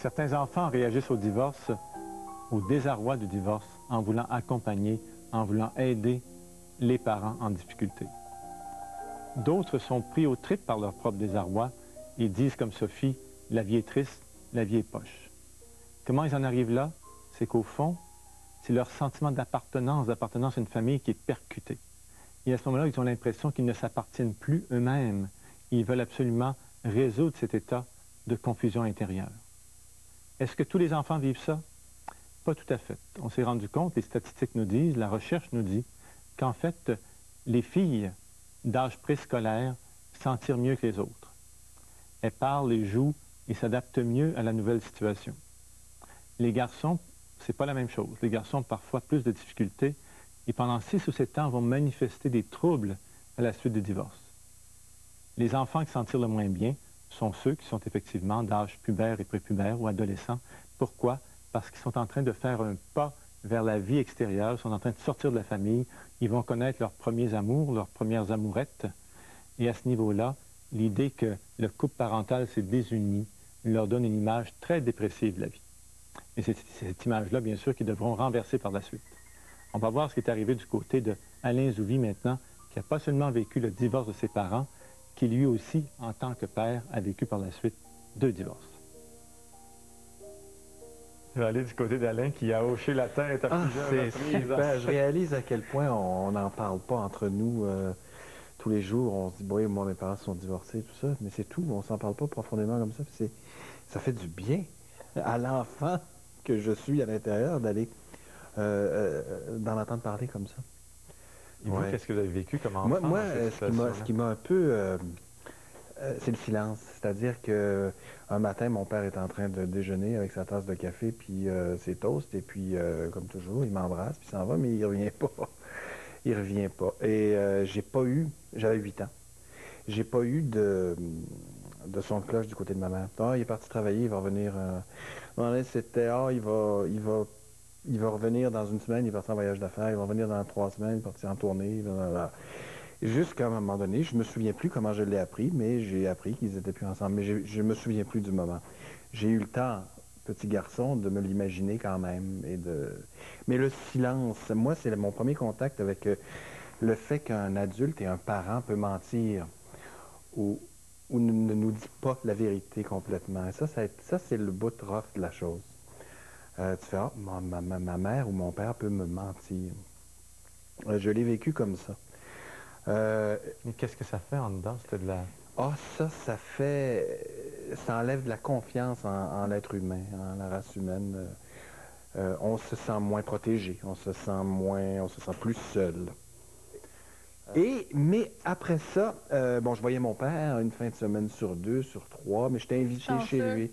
Certains enfants réagissent au divorce, au désarroi du divorce, en voulant accompagner, en voulant aider les parents en difficulté. D'autres sont pris aux tripes par leur propre désarroi et disent comme Sophie, « La vie est triste, la vie est poche ». Comment ils en arrivent là? C'est qu'au fond, c'est leur sentiment d'appartenance à une famille qui est percuté. Et à ce moment-là, ils ont l'impression qu'ils ne s'appartiennent plus eux-mêmes. Ils veulent absolument résoudre cet état de confusion intérieure. Est-ce que tous les enfants vivent ça? Pas tout à fait. On s'est rendu compte, les statistiques nous disent, la recherche nous dit, qu'en fait, les filles d'âge préscolaire s'en tirent mieux que les autres. Elles parlent et jouent et s'adaptent mieux à la nouvelle situation. Les garçons, c'est pas la même chose. Les garçons ont parfois plus de difficultés et pendant 6 ou 7 ans vont manifester des troubles à la suite du divorce. Les enfants qui s'en tirent le moins bien sont ceux qui sont effectivement d'âge pubère et prépubère ou adolescents. Pourquoi? Parce qu'ils sont en train de faire un pas vers la vie extérieure, ils sont en train de sortir de la famille, ils vont connaître leurs premiers amours, leurs premières amourettes. Et à ce niveau-là, l'idée que le couple parental s'est désuni leur donne une image très dépressive de la vie. Et c'est cette image-là, bien sûr, qu'ils devront renverser par la suite. On va voir ce qui est arrivé du côté de Alain Zouvi maintenant, qui n'a pas seulement vécu le divorce de ses parents, qui lui aussi, en tant que père, a vécu par la suite 2 divorces. Je vais aller du côté d'Alain qui a hoché la tête à plusieurs reprises. Super. Je réalise à quel point on n'en parle pas entre nous tous les jours. On se dit, oui, moi, mes parents sont divorcés, tout ça, mais c'est tout. On s'en parle pas profondément comme ça. Ça fait du bien à l'enfant que je suis à l'intérieur d'aller d'en entendre parler comme ça. Et vous, qu'est-ce que vous avez vécu comme enfant? Moi ce qui m'a un peu... c'est le silence. C'est-à-dire que un matin, mon père est en train de déjeuner avec sa tasse de café, puis ses toasts, et puis, comme toujours, il m'embrasse, puis s'en va, mais il revient pas. Il revient pas. Et j'ai pas eu... J'avais 8 ans. J'ai pas eu de son de cloche du côté de ma mère. Ah, il est parti travailler, il va revenir... c'était, il va revenir dans une semaine, il est parti en voyage d'affaires, il va revenir dans 3 semaines, il est parti en tournée, blablabla. Jusqu'à un moment donné, je me souviens plus comment je l'ai appris, mais j'ai appris qu'ils étaient plus ensemble. Mais je me souviens plus du moment. J'ai eu le temps, petit garçon, de me l'imaginer quand même. Mais le silence, moi, c'est mon premier contact avec le fait qu'un adulte et un parent peut mentir ou ne nous dit pas la vérité complètement. Et ça c'est le bout rough de la chose. Tu fais, ah, ma mère ou mon père peut me mentir. Je l'ai vécu comme ça. Mais qu'est-ce que ça fait en dedans? C'était de la... Ah, ça fait... Ça enlève de la confiance en l'être humain, en la race humaine. On se sent moins protégé, on se sent plus seul. Mais après ça, bon, je voyais mon père une fin de semaine sur 2, sur 3, mais j'étais invité chez lui.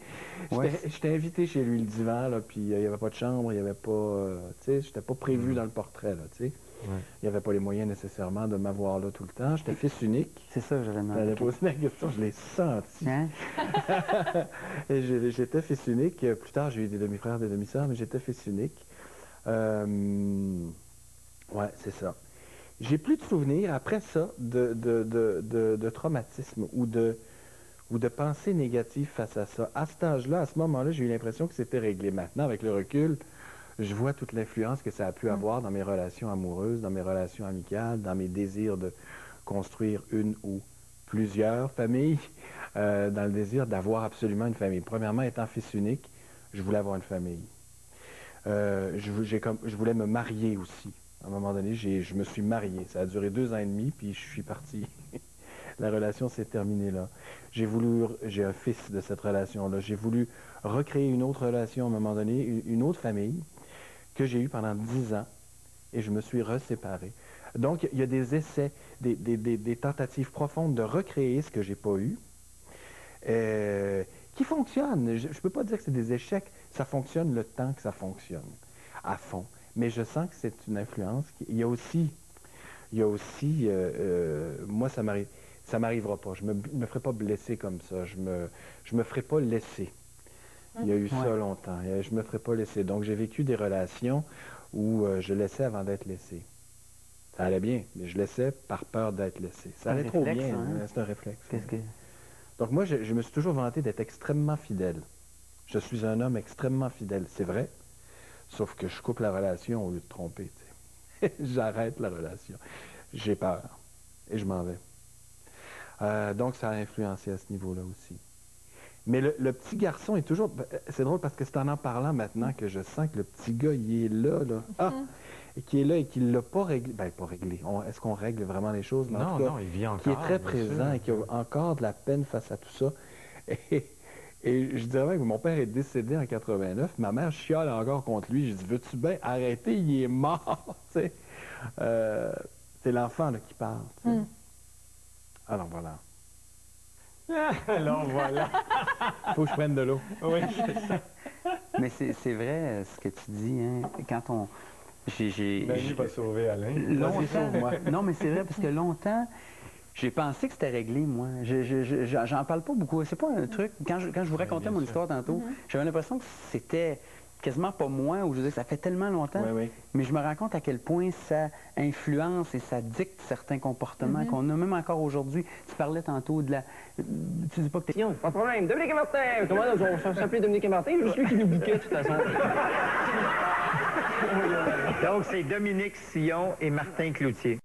J'étais invité chez lui le divan, là, puis il n'y avait pas de chambre, il n'y avait pas... tu sais, j'étais pas prévu dans le portrait, là, tu sais. Il n'y avait pas les moyens nécessairement de m'avoir là tout le temps. J'étais fils unique. C'est ça que j'allais demander. J'allais poser la question, je l'ai senti. Hein? Et j'étais fils unique. Plus tard, j'ai eu des demi-frères, des demi-sœurs, mais j'étais fils unique. Ouais, c'est ça. J'ai plus de souvenirs, après ça, de traumatisme ou de pensée négative face à ça. À cet âge-là, à ce moment-là, j'ai eu l'impression que c'était réglé. Maintenant, avec le recul, je vois toute l'influence que ça a pu avoir dans mes relations amoureuses, dans mes relations amicales, dans mes désirs de construire une ou plusieurs familles, dans le désir d'avoir absolument une famille. Premièrement, étant fils unique, je voulais avoir une famille. Je voulais me marier aussi. À un moment donné, je me suis marié. Ça a duré 2 ans et demi, puis je suis parti. La relation s'est terminée là. J'ai un fils de cette relation-là. J'ai voulu recréer une autre relation à un moment donné, une autre famille, que j'ai eue pendant 10 ans, et je me suis reséparé. Donc, il y a des essais, des tentatives profondes de recréer ce que j'ai pas eu, qui fonctionnent. Je ne peux pas dire que c'est des échecs, ça fonctionne le temps que ça fonctionne, à fond. Mais je sens que c'est une influence. Il y a aussi moi, ça m'arrivera pas. Je me ferai pas blesser comme ça. Je me ferai pas laisser. Il y a eu ça longtemps. Je me ferai pas laisser. Donc, j'ai vécu des relations où je laissais avant d'être laissé. Ça allait bien, mais je laissais par peur d'être laissé. Ça allait trop bien. C'est un réflexe. Qu'est-ce que... Donc, moi, je me suis toujours vanté d'être extrêmement fidèle. Je suis un homme extrêmement fidèle, c'est vrai, sauf que je coupe la relation au lieu de tromper. J'arrête la relation. J'ai peur et je m'en vais. Donc, ça a influencé à ce niveau-là aussi. Mais le petit garçon est toujours... C'est drôle parce que c'est en parlant maintenant que je sens que le petit gars, il est là, là. Ah! Et qui est là et qu'il ne l'a pas réglé. Ben, pas réglé. Est-ce qu'on règle vraiment les choses? Mais en tout cas, non, il vit encore. Qui est très présent sûr. et qui a encore de la peine face à tout ça. Et je dirais même que mon père est décédé en 89. Ma mère chiale encore contre lui. Je dis, veux-tu bien arrêter? Il est mort. C'est l'enfant qui parle. Alors voilà. Alors voilà. Faut que je prenne de l'eau. Oui, c'est ça. Mais c'est vrai ce que tu dis, hein, quand on... J'ai pas sauvé Alain. Longtemps, non, mais c'est vrai, parce que longtemps, j'ai pensé que c'était réglé, moi. J'en parle pas beaucoup. C'est pas un truc... Quand je vous racontais mon histoire tantôt, j'avais l'impression que c'était quasiment pas moi, ou je veux dire, ça fait tellement longtemps, mais je me rends compte à quel point ça influence et ça dicte certains comportements qu'on a même encore aujourd'hui. Tu parlais tantôt de la... Tu dis pas que t'es... Pas de problème. Dominique et Martin! Comment on s'appelait Dominique et Martin? C'est juste lui qui nous bouquait, de toute façon. Donc, c'est Dominique Sillon et Martin Cloutier.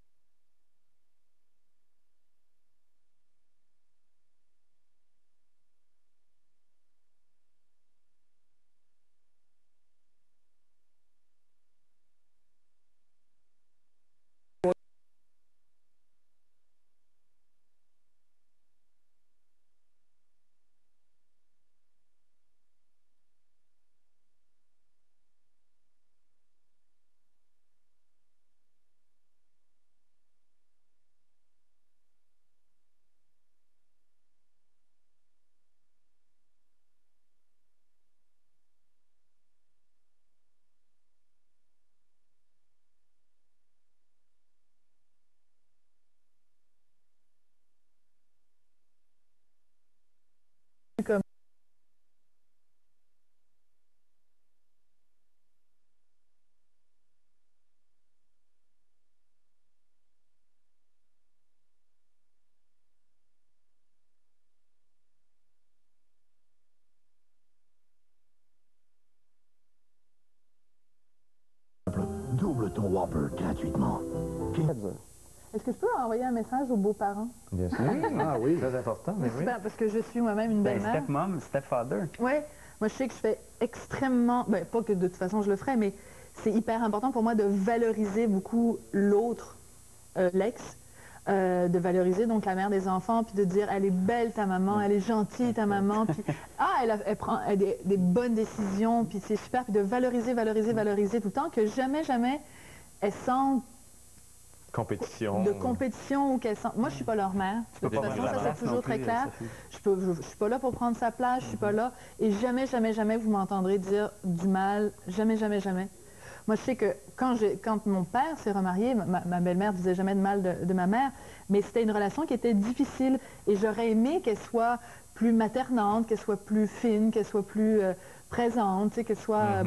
Double ton Whopper gratuitement. Est-ce que je peux envoyer un message aux beaux-parents? Bien sûr. Ah oui. Très important, mais oui. Super, parce que je suis moi-même une Ben, belle-mère. stepmom, stepfather. Oui, moi je sais que je fais extrêmement... Ben, pas que de toute façon je le ferais, mais c'est hyper important pour moi de valoriser beaucoup l'autre, l'ex, de valoriser donc la mère des enfants, puis de dire elle est belle ta maman, elle est gentille ta maman, puis elle prend des bonnes décisions, puis c'est super, puis de valoriser tout le temps, que jamais elle sent Compétition. de compétition ou qu'elle sent... Moi je suis pas leur mère, de toute façon ça c'est toujours très clair. Je suis pas là pour prendre sa place, je suis pas là, et jamais vous m'entendrez dire du mal, jamais. Moi, je sais que quand mon père s'est remarié, ma belle-mère ne disait jamais de mal de ma mère, mais c'était une relation qui était difficile. Et j'aurais aimé qu'elle soit plus maternante, qu'elle soit plus fine, qu'elle soit plus présente, qu'elle soit,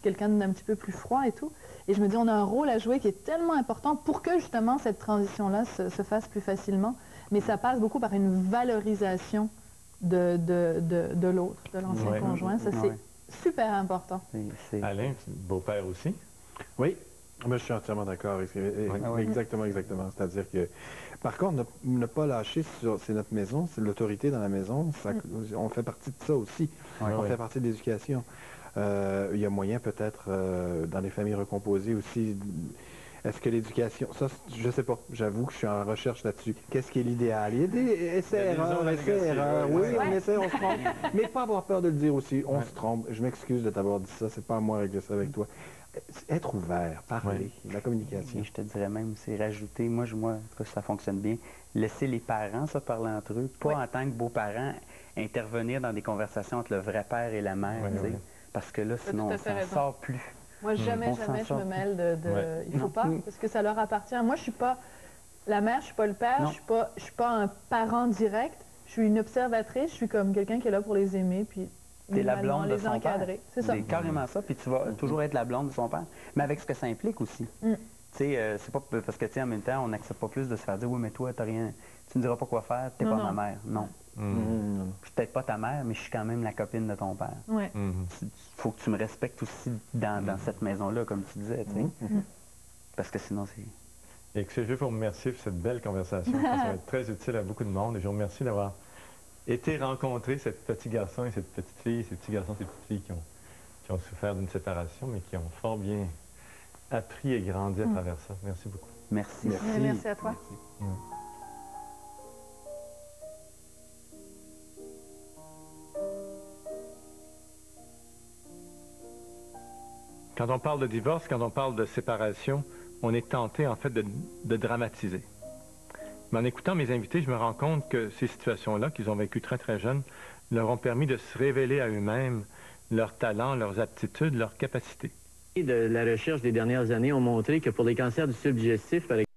quelqu'un d'un petit peu plus froid et tout. Et je me dis, on a un rôle à jouer qui est tellement important pour que, justement, cette transition-là se fasse plus facilement. Mais ça passe beaucoup par une valorisation de l'autre, de l'ancien conjoint. Ça, c'est super important. Alain, beau-père aussi? Oui, moi je suis entièrement d'accord avec exactement. C'est-à-dire que, par contre, ne pas lâcher c'est notre maison, c'est l'autorité dans la maison, on fait partie de ça aussi. On fait partie de l'éducation. Il y a moyen peut-être dans les familles recomposées aussi. Est-ce que l'éducation, ça, je sais pas, j'avoue que je suis en recherche là-dessus. Qu'est-ce qui est l'idéal? Il y a des essais-erreurs, oui, on essaie, on se trompe. Mais pas avoir peur de le dire aussi, on se trompe. Je m'excuse de t'avoir dit ça, c'est pas à moi de régler ça avec toi. Être ouvert, parler, la communication. Et je te dirais même, c'est rajouter, moi, en tout cas, ça fonctionne bien, laisser les parents se parler entre eux, pas en tant que beaux-parents, intervenir dans des conversations entre le vrai père et la mère, parce que là, sinon, on s'en sort plus. Moi, jamais je me mêle de... Il faut pas, parce que ça leur appartient. Moi, je suis pas la mère, je suis pas le père, je suis pas un parent direct. Je suis une observatrice, je suis comme quelqu'un qui est là pour les aimer, puis t'es la blonde de son encadrer. C'est ça. C'est carrément ça, puis tu vas toujours être la blonde de son père. Mais avec ce que ça implique aussi. Tu sais, c'est pas parce que, tu sais, en même temps, on n'accepte pas plus de se faire dire, oui, mais toi, t'as rien, tu ne diras pas quoi faire, t'es pas ma mère. Non. Je suis peut-être pas ta mère, mais je suis quand même la copine de ton père. Ouais. Il faut que tu me respectes aussi dans cette maison-là, comme tu disais, tu sais. Parce que sinon, c'est... Et que je veux vous remercier pour cette belle conversation. Je pense que ça va être très utile à beaucoup de monde. Et je vous remercie d'avoir été rencontrer ce petit garçon et cette petite fille, ces petits garçons, ces petites filles qui ont souffert d'une séparation, mais qui ont fort bien appris et grandi à travers ça. Merci beaucoup. Merci. Merci à toi. Merci. Quand on parle de divorce, quand on parle de séparation, on est tenté en fait de dramatiser. Mais en écoutant mes invités, je me rends compte que ces situations-là, qu'ils ont vécues très très jeunes, leur ont permis de se révéler à eux-mêmes leurs talents, leurs aptitudes, leurs capacités. De la recherche des dernières années ont montré que pour les cancers du tube digestif, par exemple,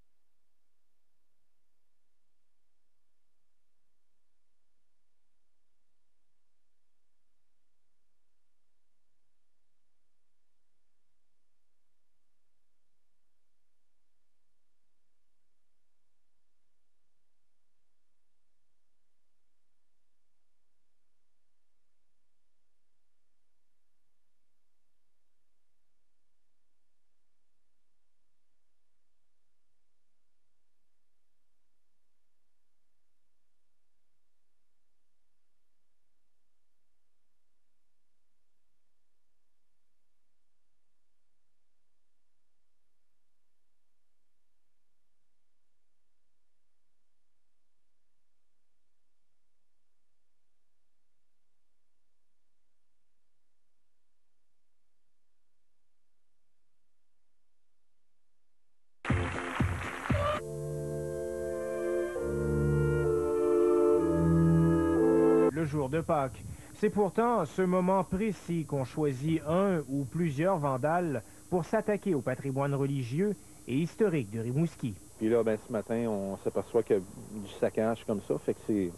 le jour de Pâques. C'est pourtant ce moment précis qu'ont choisi un ou plusieurs vandales pour s'attaquer au patrimoine religieux et historique de Rimouski. Puis là, ce matin, on s'aperçoit qu'il y a du saccage comme ça, fait que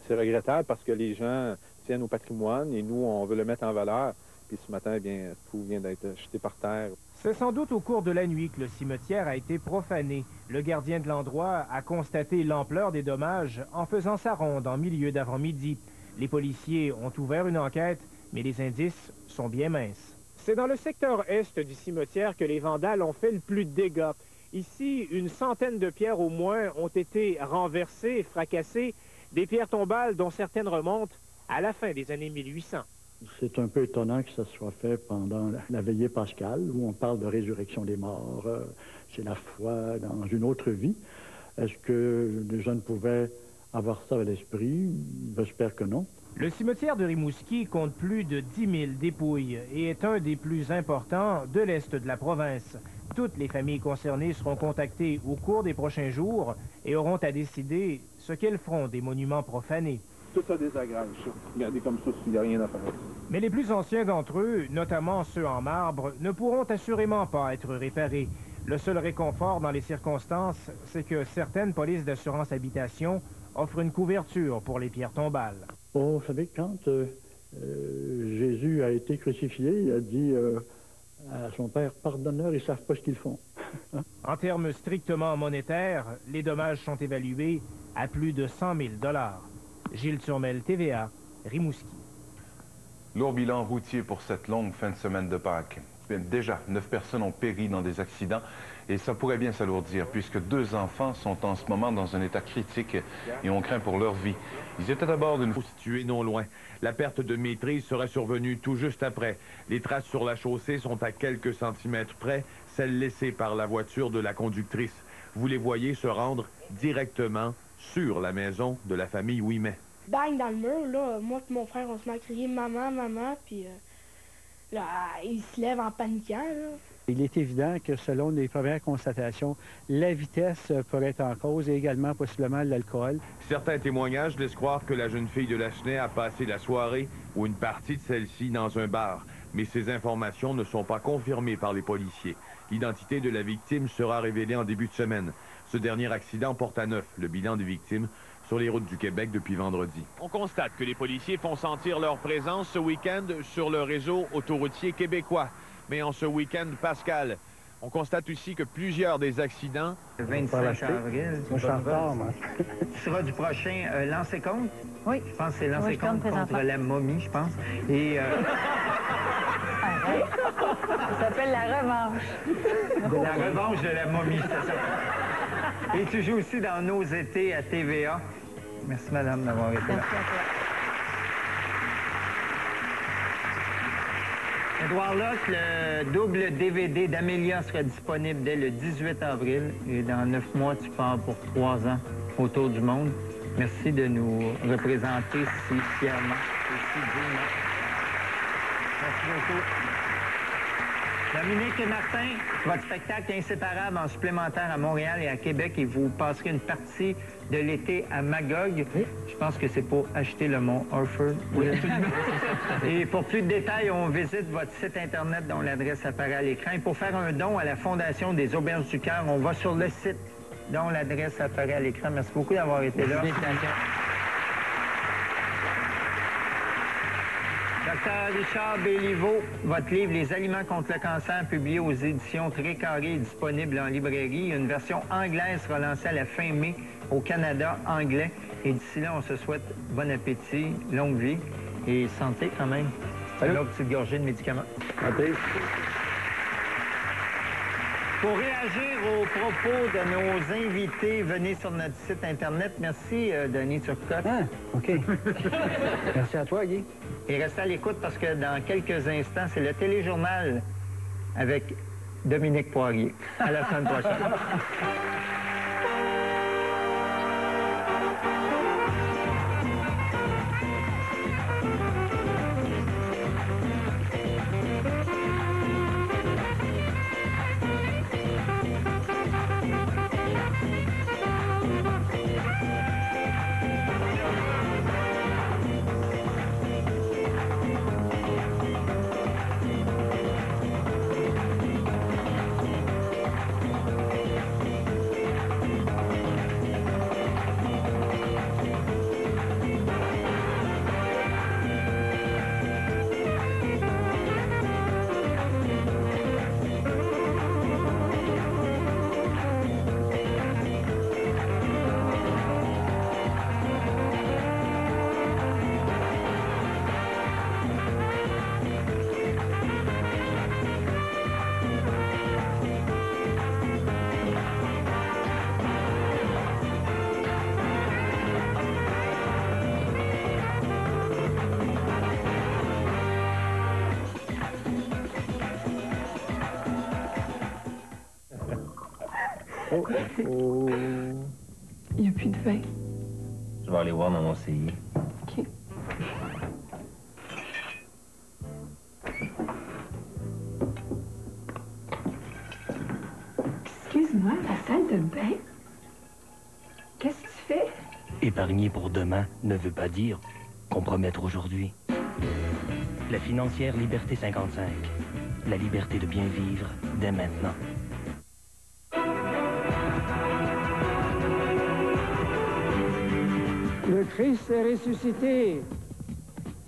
c'est regrettable parce que les gens tiennent au patrimoine et nous, on veut le mettre en valeur. Puis ce matin, tout vient d'être jeté par terre. C'est sans doute au cours de la nuit que le cimetière a été profané. Le gardien de l'endroit a constaté l'ampleur des dommages en faisant sa ronde en milieu d'avant-midi. Les policiers ont ouvert une enquête, mais les indices sont bien minces. C'est dans le secteur est du cimetière que les vandales ont fait le plus de dégâts. Ici, une centaine de pierres au moins ont été renversées, fracassées, des pierres tombales dont certaines remontent à la fin des années 1800. C'est un peu étonnant que ça soit fait pendant la veillée pascale, où on parle de résurrection des morts. C'est la foi dans une autre vie. Est-ce que les jeunes pouvaient avoir ça à l'esprit? J'espère que non. Le cimetière de Rimouski compte plus de 10 000 dépouilles et est un des plus importants de l'est de la province. Toutes les familles concernées seront contactées au cours des prochains jours et auront à décider ce qu'elles feront des monuments profanés. Tout ça désagrège, ça. Regardez comme ça, s'il n'y a rien à faire. Mais les plus anciens d'entre eux, notamment ceux en marbre, ne pourront assurément pas être réparés. Le seul réconfort dans les circonstances, c'est que certaines polices d'assurance habitation offrent une couverture pour les pierres tombales. Oh, vous savez, quand Jésus a été crucifié, il a dit à son père, pardonne-leur, ils ne savent pas ce qu'ils font. En termes strictement monétaires, les dommages sont évalués à plus de 100 000 $. Gilles Turmel, TVA, Rimouski. Lourd bilan routier pour cette longue fin de semaine de Pâques. Déjà, 9 personnes ont péri dans des accidents et ça pourrait bien s'alourdir puisque 2 enfants sont en ce moment dans un état critique et on craint pour leur vie. Ils étaient à bord d'une... Située non loin. La perte de maîtrise serait survenue tout juste après. Les traces sur la chaussée sont à quelques centimètres près, celles laissées par la voiture de la conductrice. Vous les voyez se rendre directement sur la maison de la famille Ouimet. Bang dans le mur, là, moi et mon frère, on se met à crier « Maman, maman », puis là, il se lève en paniquant, là. Il est évident que selon les premières constatations, la vitesse pourrait être en cause et également possiblement l'alcool. Certains témoignages laissent croire que la jeune fille de Lachenay a passé la soirée ou une partie de celle-ci dans un bar. Mais ces informations ne sont pas confirmées par les policiers. L'identité de la victime sera révélée en début de semaine. Ce dernier accident porte à 9 le bilan des victimes sur les routes du Québec depuis vendredi. On constate que les policiers font sentir leur présence ce week-end sur le réseau autoroutier québécois. Mais en ce week-end pascal, On constate aussi que plusieurs des accidents... Le 25 avril. Moi, je suis en retard, moi. Tu seras du prochain lancer compte? Oui. Je pense que c'est lancer Oui, compte contre la momie, je pense. Et... Ça s'appelle la revanche. La revanche de la momie, c'est ça. Et tu joues aussi dans Nos étés à TVA. Merci, madame, d'avoir été là. Merci à toi. Édouard Locke, le double DVD d'Amélia sera disponible dès le 18 avril. Et dans 9 mois, tu pars pour 3 ans autour du monde. Merci de nous représenter si fièrement et si dignement. Merci beaucoup. Dominique et Martin, votre spectacle est inséparable en supplémentaire à Montréal et à Québec et vous passerez une partie de l'été à Magog. Oui. Je pense que c'est pour acheter le mont Orford. Oui, absolument. Et pour plus de détails, on visite votre site Internet dont l'adresse apparaît à l'écran. Et pour faire un don à la Fondation des Auberges du Cœur, on va sur le site dont l'adresse apparaît à l'écran. Merci beaucoup d'avoir été là. Dr. Richard Béliveau, votre livre « Les aliments contre le cancer » publié aux éditions Très Carré est disponible en librairie. Une version anglaise sera lancée à la fin mai au Canada anglais. Et d'ici là, on se souhaite bon appétit, longue vie et santé quand même. Salut. Une petite gorgée de médicaments. Santé. Pour réagir aux propos de nos invités, venez sur notre site Internet. Merci, Denis Turcotte. Ah, OK. Merci à toi, Guy. Et restez à l'écoute parce que dans quelques instants, c'est le téléjournal avec Dominique Poirier. À la semaine prochaine. Il n'y a plus de vin. Je vais aller voir dans mon CI. OK. Excuse-moi, la salle de bain? Qu'est-ce que tu fais? Épargner pour demain ne veut pas dire compromettre aujourd'hui. La financière Liberté 55. La liberté de bien vivre dès maintenant. Le Christ est ressuscité.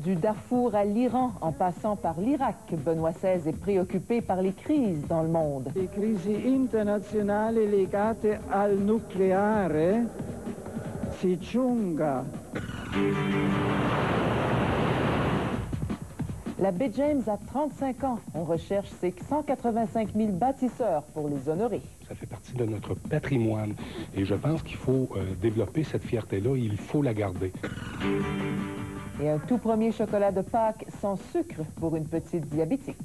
Du Darfour à l'Iran, en passant par l'Irak, Benoît XVI est préoccupé par les crises dans le monde. Le crisi internazionali legate al nucleare si giunga. La baie James a 35 ans. On recherche ses 185 000 bâtisseurs pour les honorer. Ça fait partie de notre patrimoine. Et je pense qu'il faut développer cette fierté-là et il faut la garder. Et un tout premier chocolat de Pâques sans sucre pour une petite diabétique.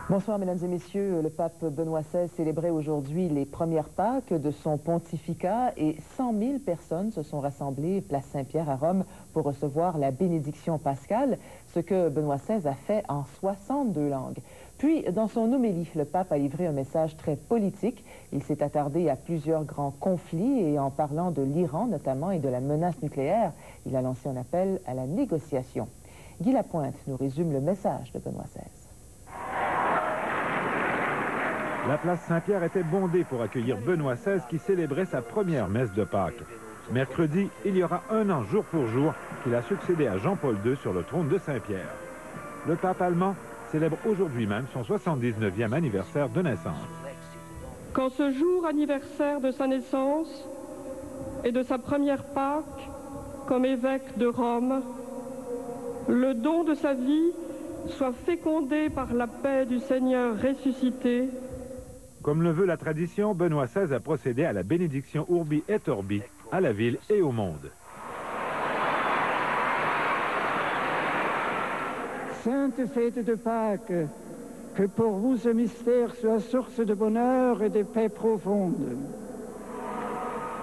Bonsoir, mesdames et messieurs. Le pape Benoît XVI célébrait aujourd'hui les premières Pâques de son pontificat et 100 000 personnes se sont rassemblées place Saint-Pierre à Rome pour recevoir la bénédiction pascale, ce que Benoît XVI a fait en 62 langues. Puis, dans son homélie, le pape a livré un message très politique. Il s'est attardé à plusieurs grands conflits et en parlant de l'Iran notamment et de la menace nucléaire, il a lancé un appel à la négociation. Guy Lapointe nous résume le message de Benoît XVI. La place Saint-Pierre était bondée pour accueillir Benoît XVI qui célébrait sa première messe de Pâques. Mercredi, il y aura 1 an jour pour jour qu'il a succédé à Jean-Paul II sur le trône de Saint-Pierre. Le pape allemand célèbre aujourd'hui même son 79e anniversaire de naissance. Qu'en ce jour anniversaire de sa naissance et de sa première Pâque comme évêque de Rome, le don de sa vie soit fécondé par la paix du Seigneur ressuscité. Comme le veut la tradition, Benoît XVI a procédé à la bénédiction Urbi et Orbi à la ville et au monde. Sainte fête de Pâques, que pour vous ce mystère soit source de bonheur et de paix profonde.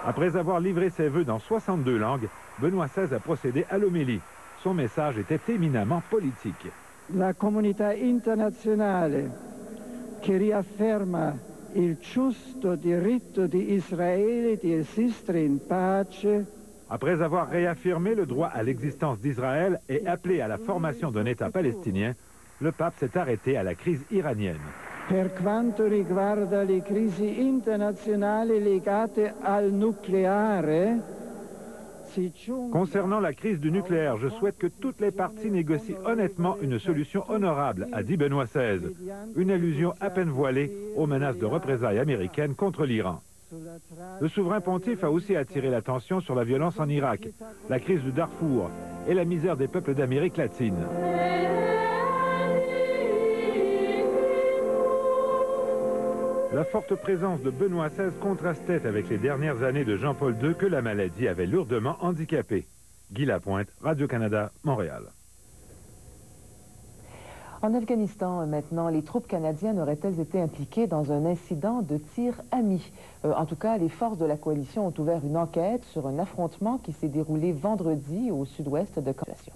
Après avoir livré ses vœux dans 62 langues, Benoît XVI a procédé à l'homélie. Son message était éminemment politique. La comunità internazionale che riafferma il giusto diritto di Israele di esistere in pace. Après avoir réaffirmé le droit à l'existence d'Israël et appelé à la formation d'un État palestinien, le pape s'est arrêté à la crise iranienne. Per quanto riguarda le crisi internazionali legate al nucleare, concernant la crise du nucléaire, je souhaite que toutes les parties négocient honnêtement une solution honorable, a dit Benoît XVI. Une allusion à peine voilée aux menaces de représailles américaines contre l'Iran. Le souverain pontife a aussi attiré l'attention sur la violence en Irak, la crise du Darfour et la misère des peuples d'Amérique latine. La forte présence de Benoît XVI contrastait avec les dernières années de Jean-Paul II que la maladie avait lourdement handicapé. Guy Lapointe, Radio-Canada, Montréal. En Afghanistan, maintenant, les troupes canadiennes auraient-elles été impliquées dans un incident de tir ami? En tout cas, les forces de la coalition ont ouvert une enquête sur un affrontement qui s'est déroulé vendredi au sud-ouest de Kandahar.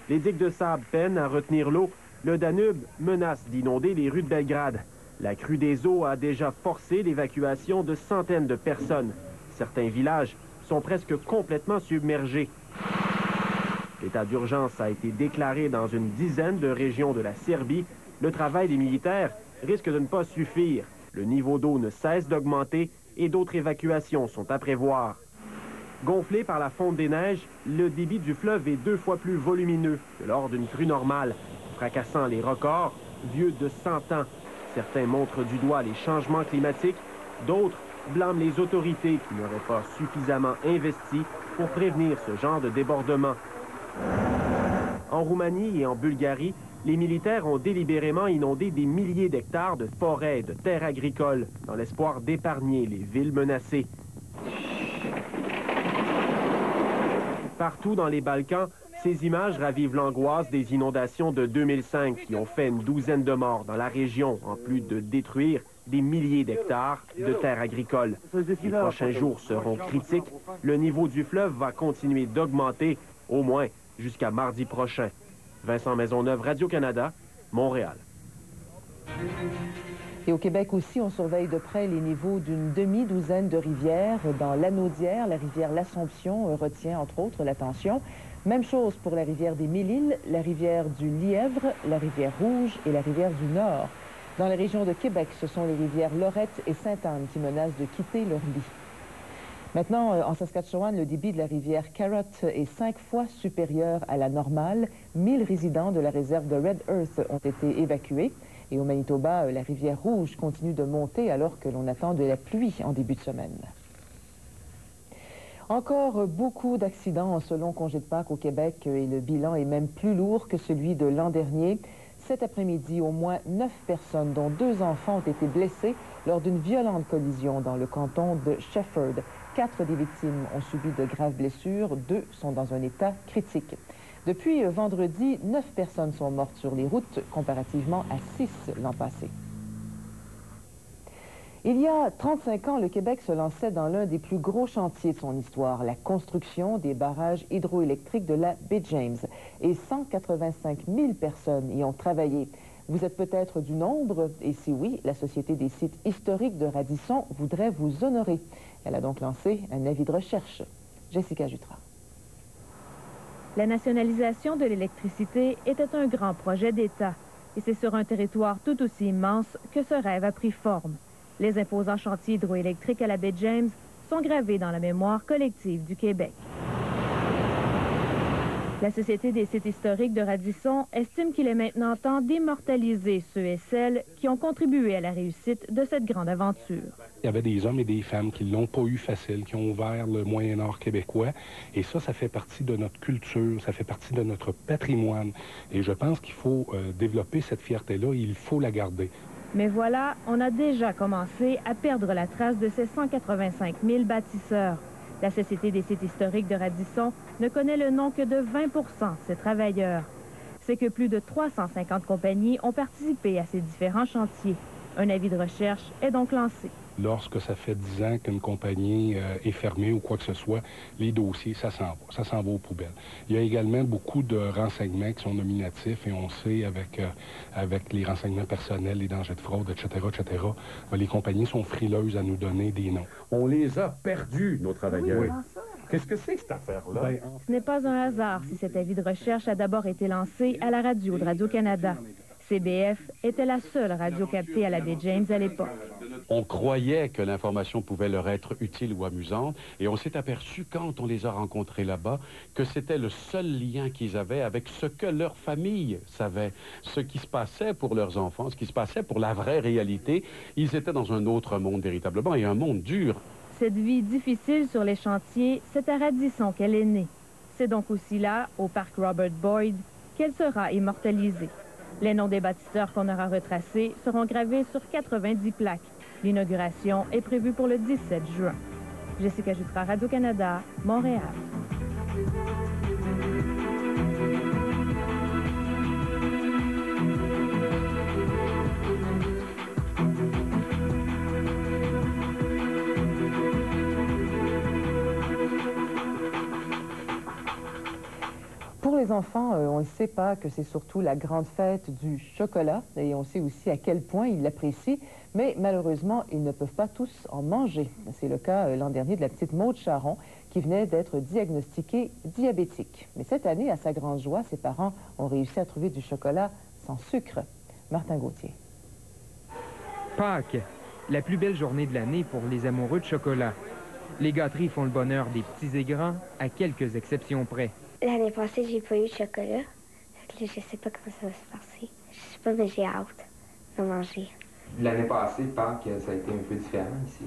Les digues de sable peinent à retenir l'eau. Le Danube menace d'inonder les rues de Belgrade. La crue des eaux a déjà forcé l'évacuation de centaines de personnes. Certains villages sont presque complètement submergés. L'état d'urgence a été déclaré dans une dizaine de régions de la Serbie. Le travail des militaires risque de ne pas suffire. Le niveau d'eau ne cesse d'augmenter et d'autres évacuations sont à prévoir. Gonflé par la fonte des neiges, le débit du fleuve est 2 fois plus volumineux que lors d'une crue normale, fracassant les records vieux de 100 ans. Certains montrent du doigt les changements climatiques, d'autres blâment les autorités qui n'auraient pas suffisamment investi pour prévenir ce genre de débordement. En Roumanie et en Bulgarie, les militaires ont délibérément inondé des milliers d'hectares de forêts et de terres agricoles dans l'espoir d'épargner les villes menacées. Partout dans les Balkans, ces images ravivent l'angoisse des inondations de 2005 qui ont fait une douzaine de morts dans la région, en plus de détruire des milliers d'hectares de terres agricoles. Les prochains jours seront critiques. Le niveau du fleuve va continuer d'augmenter, au moins jusqu'à mardi prochain. Vincent Maisonneuve, Radio-Canada, Montréal. Et au Québec aussi, on surveille de près les niveaux d'une demi-douzaine de rivières. Dans l'Anaudière, la rivière L'Assomption retient entre autres l'attention. Même chose pour la rivière des Mille-Îles, la rivière du Lièvre, la rivière Rouge et la rivière du Nord. Dans la région de Québec, ce sont les rivières Lorette et Sainte-Anne qui menacent de quitter leur lit. Maintenant, en Saskatchewan, le débit de la rivière Carrot est 5 fois supérieur à la normale. 1000 résidents de la réserve de Red Earth ont été évacués. Et au Manitoba, la rivière Rouge continue de monter alors que l'on attend de la pluie en début de semaine. Encore beaucoup d'accidents en ce long congé de Pâques au Québec et le bilan est même plus lourd que celui de l'an dernier. Cet après-midi, au moins 9 personnes, dont 2 enfants, ont été blessées lors d'une violente collision dans le canton de Shefford. 4 des victimes ont subi de graves blessures, 2 sont dans un état critique. Depuis vendredi, 9 personnes sont mortes sur les routes, comparativement à 6 l'an passé. Il y a 35 ans, le Québec se lançait dans l'un des plus gros chantiers de son histoire, la construction des barrages hydroélectriques de la baie James. Et 185 000 personnes y ont travaillé. Vous êtes peut-être du nombre, et si oui, la Société des sites historiques de Radisson voudrait vous honorer. Elle a donc lancé un avis de recherche. Jessica Jutras. La nationalisation de l'électricité était un grand projet d'État. Et c'est sur un territoire tout aussi immense que ce rêve a pris forme. Les imposants chantiers hydroélectriques à la baie James sont gravés dans la mémoire collective du Québec. La Société des sites historiques de Radisson estime qu'il est maintenant temps d'immortaliser ceux et celles qui ont contribué à la réussite de cette grande aventure. Il y avait des hommes et des femmes qui ne l'ont pas eu facile, qui ont ouvert le Moyen-Nord québécois. Et ça fait partie de notre culture, ça fait partie de notre patrimoine. Et je pense qu'il faut développer cette fierté-là et il faut la garder. Mais voilà, on a déjà commencé à perdre la trace de ces 185 000 bâtisseurs. La Société des sites historiques de Radisson ne connaît le nom que de 20 de ses travailleurs. C'est que plus de 350 compagnies ont participé à ces différents chantiers. Un avis de recherche est donc lancé. Lorsque ça fait 10 ans qu'une compagnie est fermée ou quoi que ce soit, les dossiers, ça s'en va aux poubelles. Il y a également beaucoup de renseignements qui sont nominatifs et on sait avec les renseignements personnels, les dangers de fraude, etc., les compagnies sont frileuses à nous donner des noms. On les a perdus, nos travailleurs. Oui. Qu'est-ce que c'est que cette affaire-là? Ce n'est pas un hasard si cet avis de recherche a d'abord été lancé à la radio de Radio-Canada. CBF était la seule radio captée à la baie James à l'époque. On croyait que l'information pouvait leur être utile ou amusante, et on s'est aperçu, quand on les a rencontrés là-bas, que c'était le seul lien qu'ils avaient avec ce que leur famille savait, ce qui se passait pour leurs enfants, ce qui se passait pour la vraie réalité. Ils étaient dans un autre monde véritablement, et un monde dur. Cette vie difficile sur les chantiers, c'est à Radisson qu'elle est née. C'est donc aussi là, au parc Robert Boyd, qu'elle sera immortalisée. Les noms des bâtisseurs qu'on aura retracés seront gravés sur 90 plaques. L'inauguration est prévue pour le 17 juin. Jessica Jutra, Radio-Canada, Montréal. Pour les enfants, on ne sait pas que c'est surtout la grande fête du chocolat et on sait aussi à quel point ils l'apprécient, mais malheureusement, ils ne peuvent pas tous en manger. C'est le cas l'an dernier de la petite Maude Charon qui venait d'être diagnostiquée diabétique. Mais cette année, à sa grande joie, ses parents ont réussi à trouver du chocolat sans sucre. Martin Gauthier. Pâques, la plus belle journée de l'année pour les amoureux de chocolat. Les gâteries font le bonheur des petits et grands, à quelques exceptions près. L'année passée, j'ai pas eu de chocolat. Fait que là, je sais pas comment ça va se passer. Je sais pas, mais j'ai hâte de manger. L'année passée, Pâques, ça a été un peu différent ici.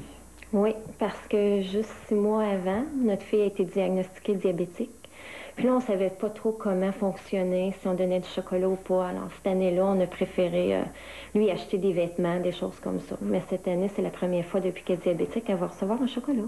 Oui, parce que juste 6 mois avant, notre fille a été diagnostiquée diabétique. Puis là, on savait pas trop comment fonctionner, si on donnait du chocolat ou pas. Alors, cette année-là, on a préféré lui acheter des vêtements, des choses comme ça. Mais cette année, c'est la première fois depuis qu'elle est diabétique qu'elle va recevoir un chocolat.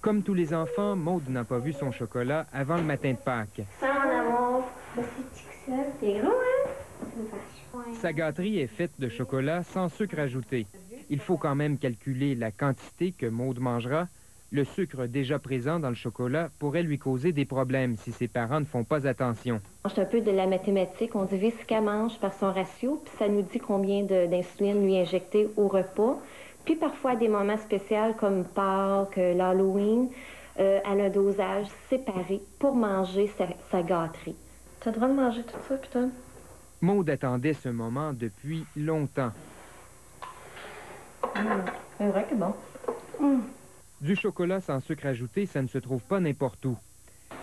Comme tous les enfants, Maude n'a pas vu son chocolat avant le matin de Pâques. Ça, mon amour, c'est petit que ça. C'est gros, hein? C'est une vache. Sa gâterie est faite de chocolat sans sucre ajouté. Il faut quand même calculer la quantité que Maude mangera. Le sucre déjà présent dans le chocolat pourrait lui causer des problèmes si ses parents ne font pas attention. C'est un peu de la mathématique. On divise ce qu'elle mange par son ratio, puis ça nous dit combien d'insuline lui injecter au repas. Puis parfois, à des moments spéciaux comme Pâques, l'Halloween, elle a un dosage séparé pour manger sa gâterie. T'as le droit de manger tout ça, putain? Maude attendait ce moment depuis longtemps. C'est vrai que bon. Du chocolat sans sucre ajouté, ça ne se trouve pas n'importe où.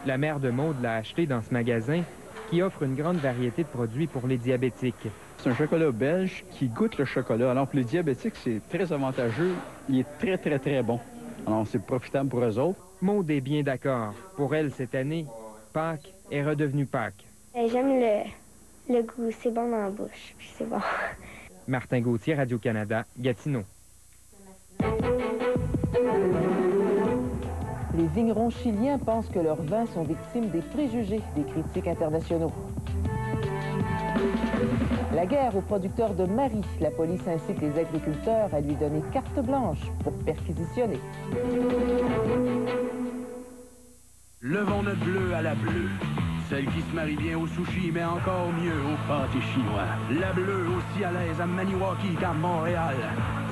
La mère de Maude l'a acheté dans ce magasin qui offre une grande variété de produits pour les diabétiques. C'est un chocolat belge qui goûte le chocolat. Alors pour les diabétiques, c'est très avantageux. Il est très, très, très bon. Alors c'est profitable pour eux autres. Maude est bien d'accord. Pour elle, cette année, Pâques est redevenu Pâques. J'aime le goût. C'est bon dans la bouche. Puis c'est bon. Martin Gauthier, Radio-Canada, Gatineau. Les vignerons chiliens pensent que leurs vins sont victimes des préjugés des critiques internationaux. La guerre aux producteurs de maris. La police incite les agriculteurs à lui donner carte blanche pour perquisitionner. Levons notre bleu à la bleue. Celle qui se marie bien au sushi, mais encore mieux au pâté chinois. La bleue aussi à l'aise à Maniwaki qu'à Montréal.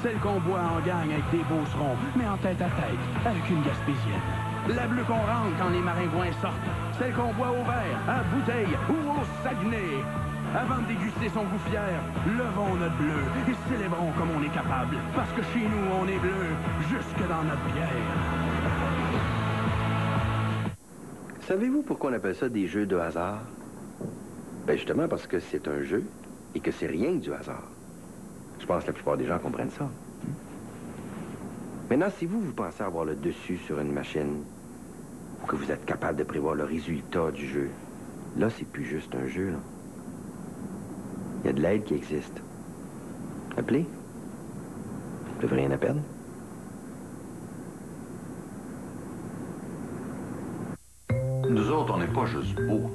Celle qu'on boit en gang avec des beaucerons, mais en tête à tête avec une Gaspésienne. La bleue qu'on rentre quand les maringouins sortent. Celle qu'on boit au verre, à bouteille ou au Saguenay. Avant de déguster son goût fier, levons notre bleu et célébrons comme on est capable. Parce que chez nous, on est bleu, jusque dans notre bière. Savez-vous pourquoi on appelle ça des jeux de hasard? Ben justement parce que c'est un jeu et que c'est rien que du hasard. Je pense que la plupart des gens comprennent ça. Maintenant, si vous pensez avoir le dessus sur une machine, ou que vous êtes capable de prévoir le résultat du jeu, là, c'est plus juste un jeu, là. Il y a de l'aide qui existe. Appelez. Vous n'avez rien à perdre. Nous autres, on n'est pas juste beaux.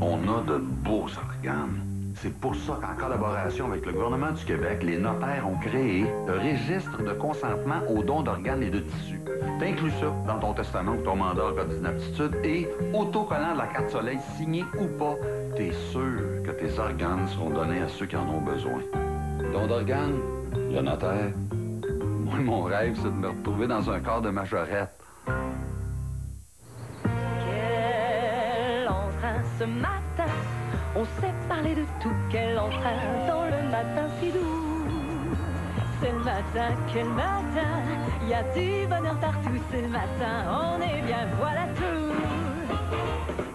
On a de beaux organes. C'est pour ça qu'en collaboration avec le gouvernement du Québec, les notaires ont créé le registre de consentement aux dons d'organes et de tissus. T'inclus ça dans ton testament ou ton mandat en cas d'inaptitude et autocollant de la carte soleil signée ou pas, t'es sûr que tes organes seront donnés à ceux qui en ont besoin. Don d'organes, le notaire. Moi, mon rêve, c'est de me retrouver dans un corps de majorette. Quel entrain ce matin, on s'est parlé de tout, quel entrain dans le matin si doux. C'est le matin, quel matin, il y a du bonheur partout, c'est le matin, on est bien, voilà tout.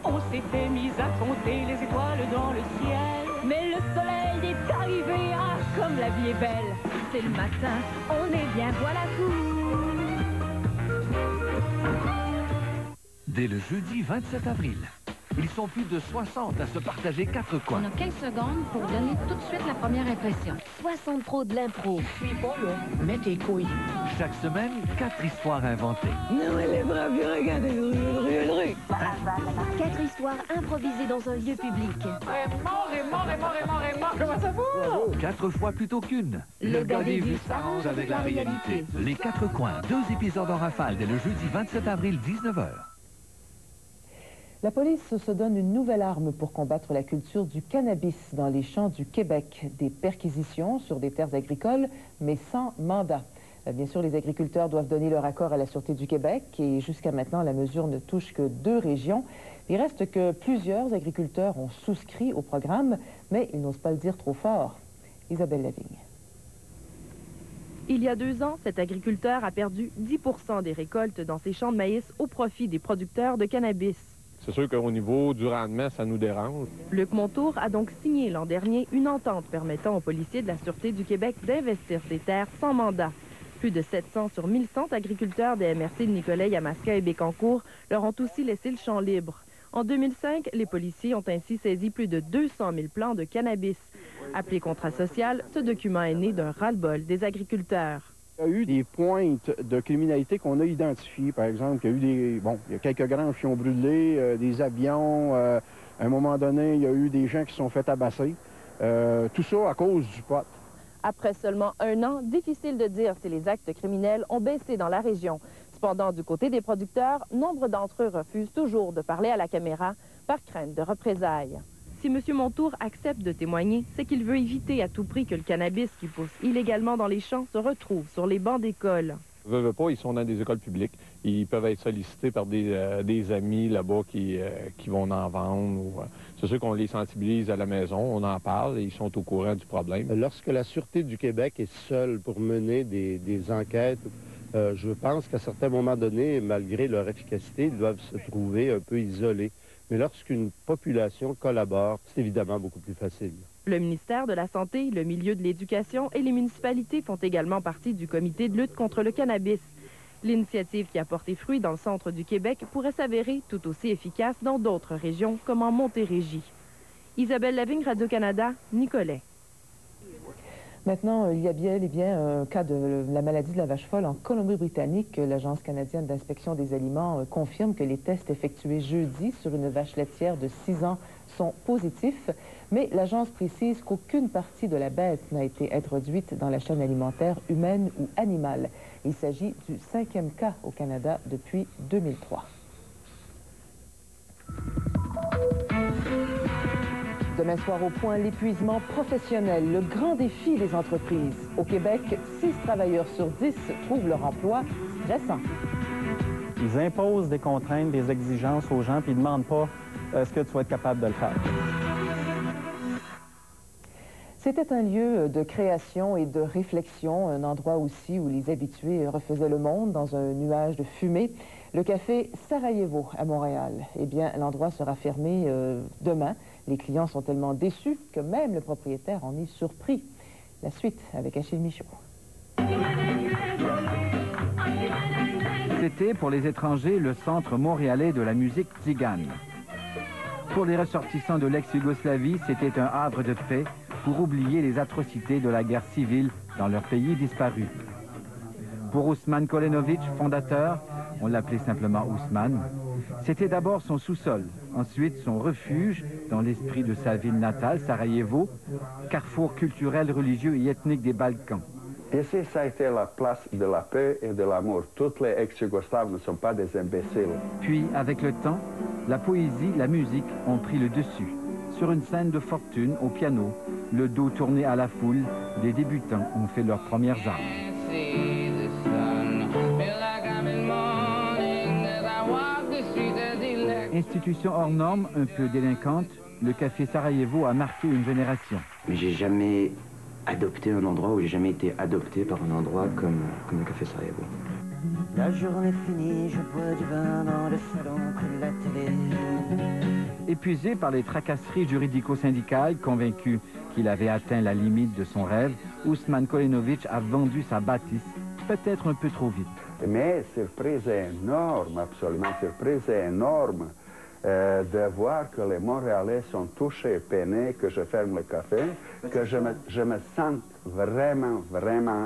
On s'était mis à compter les étoiles dans le ciel, mais le soleil est arrivé, ah, comme la vie est belle. C'est le matin, on est bien, voilà tout. Dès le jeudi 27 avril, ils sont plus de 60 à se partager 4 coins. On a 15 secondes pour donner tout de suite la première impression. 60 pros de l'impro. Je suis pas là. Mets tes couilles. Chaque semaine, 4 histoires inventées. Non, elle est brave, regardez, rue. 4 histoires improvisées dans un lieu public. Comment ça va? 4 fois plutôt qu'une. Le gars des vues s'arrange avec la réalité. Les 4 coins, 2 épisodes en rafale dès le jeudi 27 avril, 19h. La police se donne une nouvelle arme pour combattre la culture du cannabis dans les champs du Québec. Des perquisitions sur des terres agricoles, mais sans mandat. Bien sûr, les agriculteurs doivent donner leur accord à la Sûreté du Québec et jusqu'à maintenant, la mesure ne touche que 2 régions. Il reste que plusieurs agriculteurs ont souscrit au programme, mais ils n'osent pas le dire trop fort. Isabelle Lavigne. Il y a 2 ans, cet agriculteur a perdu 10% des récoltes dans ses champs de maïs au profit des producteurs de cannabis. C'est sûr qu'au niveau du rendement, ça nous dérange. Luc Montour a donc signé l'an dernier une entente permettant aux policiers de la Sûreté du Québec d'investir ces terres sans mandat. Plus de 700 sur 1100 agriculteurs des MRC de Nicolet, Yamaska et Bécancour leur ont aussi laissé le champ libre. En 2005, les policiers ont ainsi saisi plus de 200 000 plants de cannabis. Appelé contrat social, ce document est né d'un ras-le-bol des agriculteurs. Il y a eu des pointes de criminalité qu'on a identifiées. Par exemple, il y a quelques granges qui ont brûlé, des avions. À un moment donné, il y a eu des gens qui se sont fait tabasser. Tout ça à cause du pot. Après seulement 1 an, difficile de dire si les actes criminels ont baissé dans la région. Cependant, du côté des producteurs, nombre d'entre eux refusent toujours de parler à la caméra par crainte de représailles. Si M. Montour accepte de témoigner, c'est qu'il veut éviter à tout prix que le cannabis qui pousse illégalement dans les champs se retrouve sur les bancs d'école. Veulent pas, ils sont dans des écoles publiques. Ils peuvent être sollicités par des amis là-bas qui vont en vendre. C'est sûr qu'on les sensibilise à la maison, on en parle et ils sont au courant du problème. Lorsque la Sûreté du Québec est seule pour mener des enquêtes, je pense qu'à certains moments donnés, malgré leur efficacité, ils doivent se trouver un peu isolés. Mais lorsqu'une population collabore, c'est évidemment beaucoup plus facile. Le ministère de la Santé, le milieu de l'éducation et les municipalités font également partie du comité de lutte contre le cannabis. L'initiative qui a porté fruit dans le centre du Québec pourrait s'avérer tout aussi efficace dans d'autres régions, comme en Montérégie. Isabelle Lavigne, Radio-Canada, Nicolet. Maintenant, il y a bien un cas de la maladie de la vache folle en Colombie-Britannique. L'Agence canadienne d'inspection des aliments confirme que les tests effectués jeudi sur une vache laitière de 6 ans sont positifs, mais l'agence précise qu'aucune partie de la bête n'a été introduite dans la chaîne alimentaire humaine ou animale. Il s'agit du 5e cas au Canada depuis 2003. Demain soir au point, l'épuisement professionnel, le grand défi des entreprises. Au Québec, 6 travailleurs sur 10 trouvent leur emploi stressant. Ils imposent des contraintes, des exigences aux gens, puis ils ne demandent pas est-ce que tu vas être capable de le faire. C'était un lieu de création et de réflexion, un endroit aussi où les habitués refaisaient le monde dans un nuage de fumée. Le café Sarajevo à Montréal. Eh bien, l'endroit sera fermé demain. Les clients sont tellement déçus que même le propriétaire en est surpris. La suite avec Achille Michaud. C'était pour les étrangers le centre montréalais de la musique tzigane. Pour les ressortissants de l'ex-Yougoslavie, c'était un havre de paix pour oublier les atrocités de la guerre civile dans leur pays disparu. Pour Ousmane Kolenovic, fondateur, on l'appelait simplement Ousmane, c'était d'abord son sous-sol, ensuite son refuge dans l'esprit de sa ville natale, Sarajevo, carrefour culturel, religieux et ethnique des Balkans. Ici, ça a été la place de la paix et de l'amour. Toutes les ex-Yougoslaves ne sont pas des imbéciles. Puis, avec le temps, la poésie, la musique ont pris le dessus. Sur une scène de fortune, au piano, le dos tourné à la foule, des débutants ont fait leurs premières armes. Institution hors norme, un peu délinquante, le café Sarajevo a marqué une génération. Mais j'ai jamais adopté un endroit où j'ai jamais été adopté par un endroit comme le café Sarajevo. La journée finie, je bois du vin dans le salon près de la télé. Épuisé par les tracasseries juridico-syndicales, convaincu qu'il avait atteint la limite de son rêve, Ousmane Kolenovic a vendu sa bâtisse, peut-être un peu trop vite. Mais surprise énorme, absolument surprise énorme, de voir que les Montréalais sont touchés, peinés, que je ferme le café, que je me sens vraiment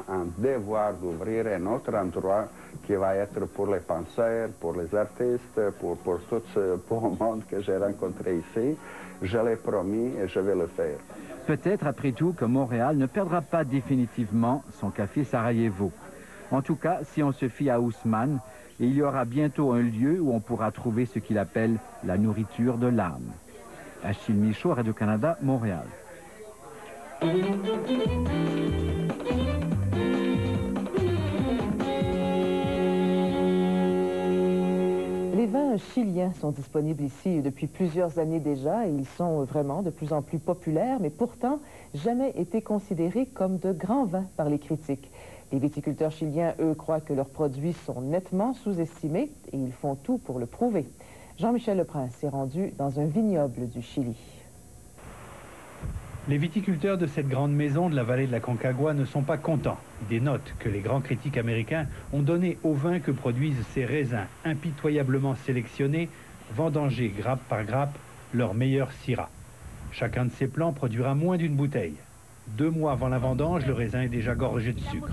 en devoir d'ouvrir un autre endroit qui va être pour les penseurs, pour les artistes, pour tout ce beau monde que j'ai rencontré ici. Je l'ai promis et je vais le faire. Peut-être après tout que Montréal ne perdra pas définitivement son café Sarajevo. En tout cas, si on se fie à Ousmane, il y aura bientôt un lieu où on pourra trouver ce qu'il appelle la nourriture de l'âme. Achille Michaud, Radio-Canada, Montréal. Les vins chiliens sont disponibles ici depuis plusieurs années déjà et ils sont vraiment de plus en plus populaires, mais pourtant jamais été considérés comme de grands vins par les critiques. Les viticulteurs chiliens, eux, croient que leurs produits sont nettement sous-estimés et ils font tout pour le prouver. Jean-Michel Leprince s'est rendu dans un vignoble du Chili. Les viticulteurs de cette grande maison de la vallée de la Concagua ne sont pas contents des notes que les grands critiques américains ont données aux vins que produisent ces raisins impitoyablement sélectionnés, vendangés grappe par grappe, leur meilleur syrah. Chacun de ces plants produira moins d'une bouteille. 2 mois avant la vendange, le raisin est déjà gorgé de sucre.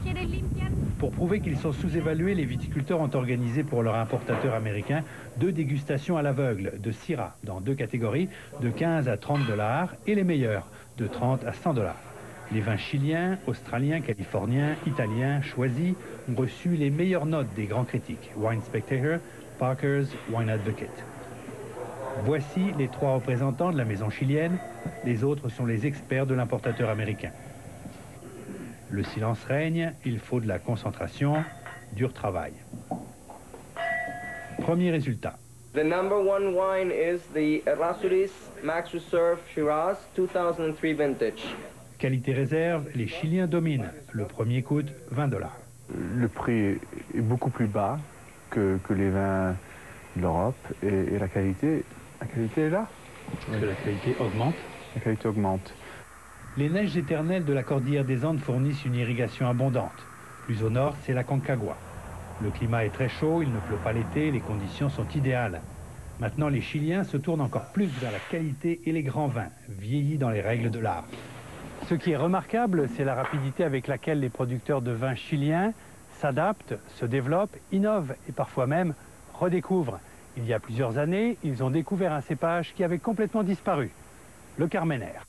Pour prouver qu'ils sont sous-évalués, les viticulteurs ont organisé pour leurs importateurs américains 2 dégustations à l'aveugle de syrah dans 2 catégories, de 15 à 30 $ et les meilleurs, de 30 à 100 $. Les vins chiliens, australiens, californiens, italiens, choisis ont reçu les meilleures notes des grands critiques, Wine Spectator, Parker's, Wine Advocate. Voici les 3 représentants de la maison chilienne, les autres sont les experts de l'importateur américain. Le silence règne, il faut de la concentration, dur travail. Premier résultat. The number 1 wine is the Errázuriz Max Reserve Shiraz 2003 vintage. Qualité réserve, les Chiliens dominent. Le premier coûte 20 $. Le prix est beaucoup plus bas que les vins de l'Europe et la qualité est là. Parce que la qualité augmente. La qualité augmente. Les neiges éternelles de la cordillère des Andes fournissent une irrigation abondante. Plus au nord, c'est la Concagua. Le climat est très chaud, il ne pleut pas l'été, les conditions sont idéales. Maintenant, les Chiliens se tournent encore plus vers la qualité et les grands vins, vieillis dans les règles de l'art. Ce qui est remarquable, c'est la rapidité avec laquelle les producteurs de vins chiliens s'adaptent, se développent, innovent et parfois même redécouvrent. Il y a plusieurs années, ils ont découvert un cépage qui avait complètement disparu, le Carmenère.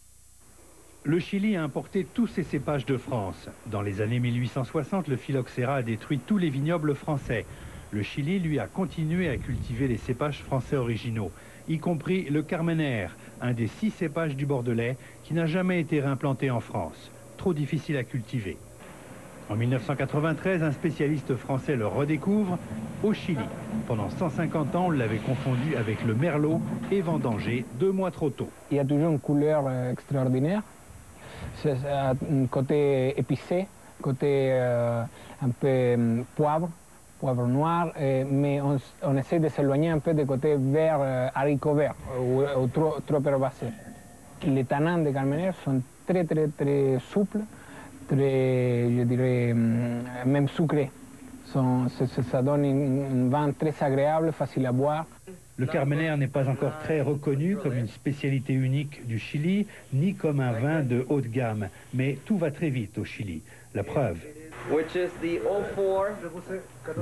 Le Chili a importé tous ses cépages de France. Dans les années 1860, le phylloxéra a détruit tous les vignobles français. Le Chili, lui, a continué à cultiver les cépages français originaux, y compris le Carmenère, un des 6 cépages du Bordelais qui n'a jamais été réimplanté en France. Trop difficile à cultiver. En 1993, un spécialiste français le redécouvre au Chili. Pendant 150 ans, on l'avait confondu avec le Merlot et vendangé 2 mois trop tôt. Il y a toujours une couleur extraordinaire. c'est un côté épicé, côté un peu poivre noir, mais on essaie de s'éloigner un peu du côté vert, haricot vert, ou trop herbacé. Les tanins de Carmenère sont très souples, très, je dirais, même sucrés. Ça donne un vin très agréable, facile à boire. Le Carmenère n'est pas encore très reconnu comme une spécialité unique du Chili, ni comme un vin de haut de gamme. Mais tout va très vite au Chili. La preuve.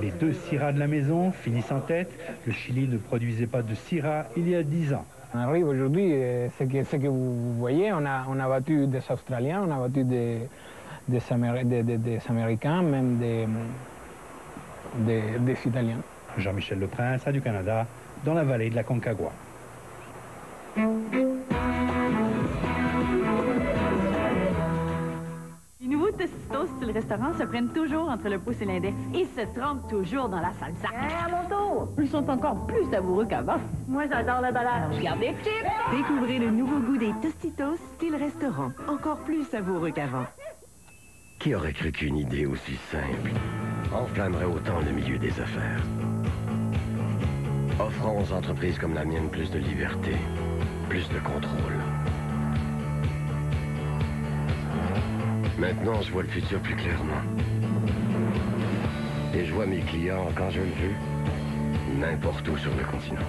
Les 2 Syrah de la maison finissent en tête. Le Chili ne produisait pas de Syrah il y a 10 ans. On arrive aujourd'hui, ce que vous voyez, on a battu des Australiens, on a battu des Américains, même des Italiens. Jean-Michel Leprince, Radio-Canada, dans la vallée de la Concagua. Les nouveaux Tostitos style restaurant se prennent toujours entre le pouce et l'index et se trempent toujours dans la salsa. À mon tour! Ils sont encore plus savoureux qu'avant. Moi, j'adore le ballage. Regarde les chips! Découvrez le nouveau goût des Tostitos style restaurant, encore plus savoureux qu'avant. Qui aurait cru qu'une idée aussi simple enflammerait autant le milieu des affaires? Offrons aux entreprises comme la mienne plus de liberté, plus de contrôle. Maintenant, je vois le futur plus clairement. Et je vois mes clients quand je le veux, n'importe où sur le continent.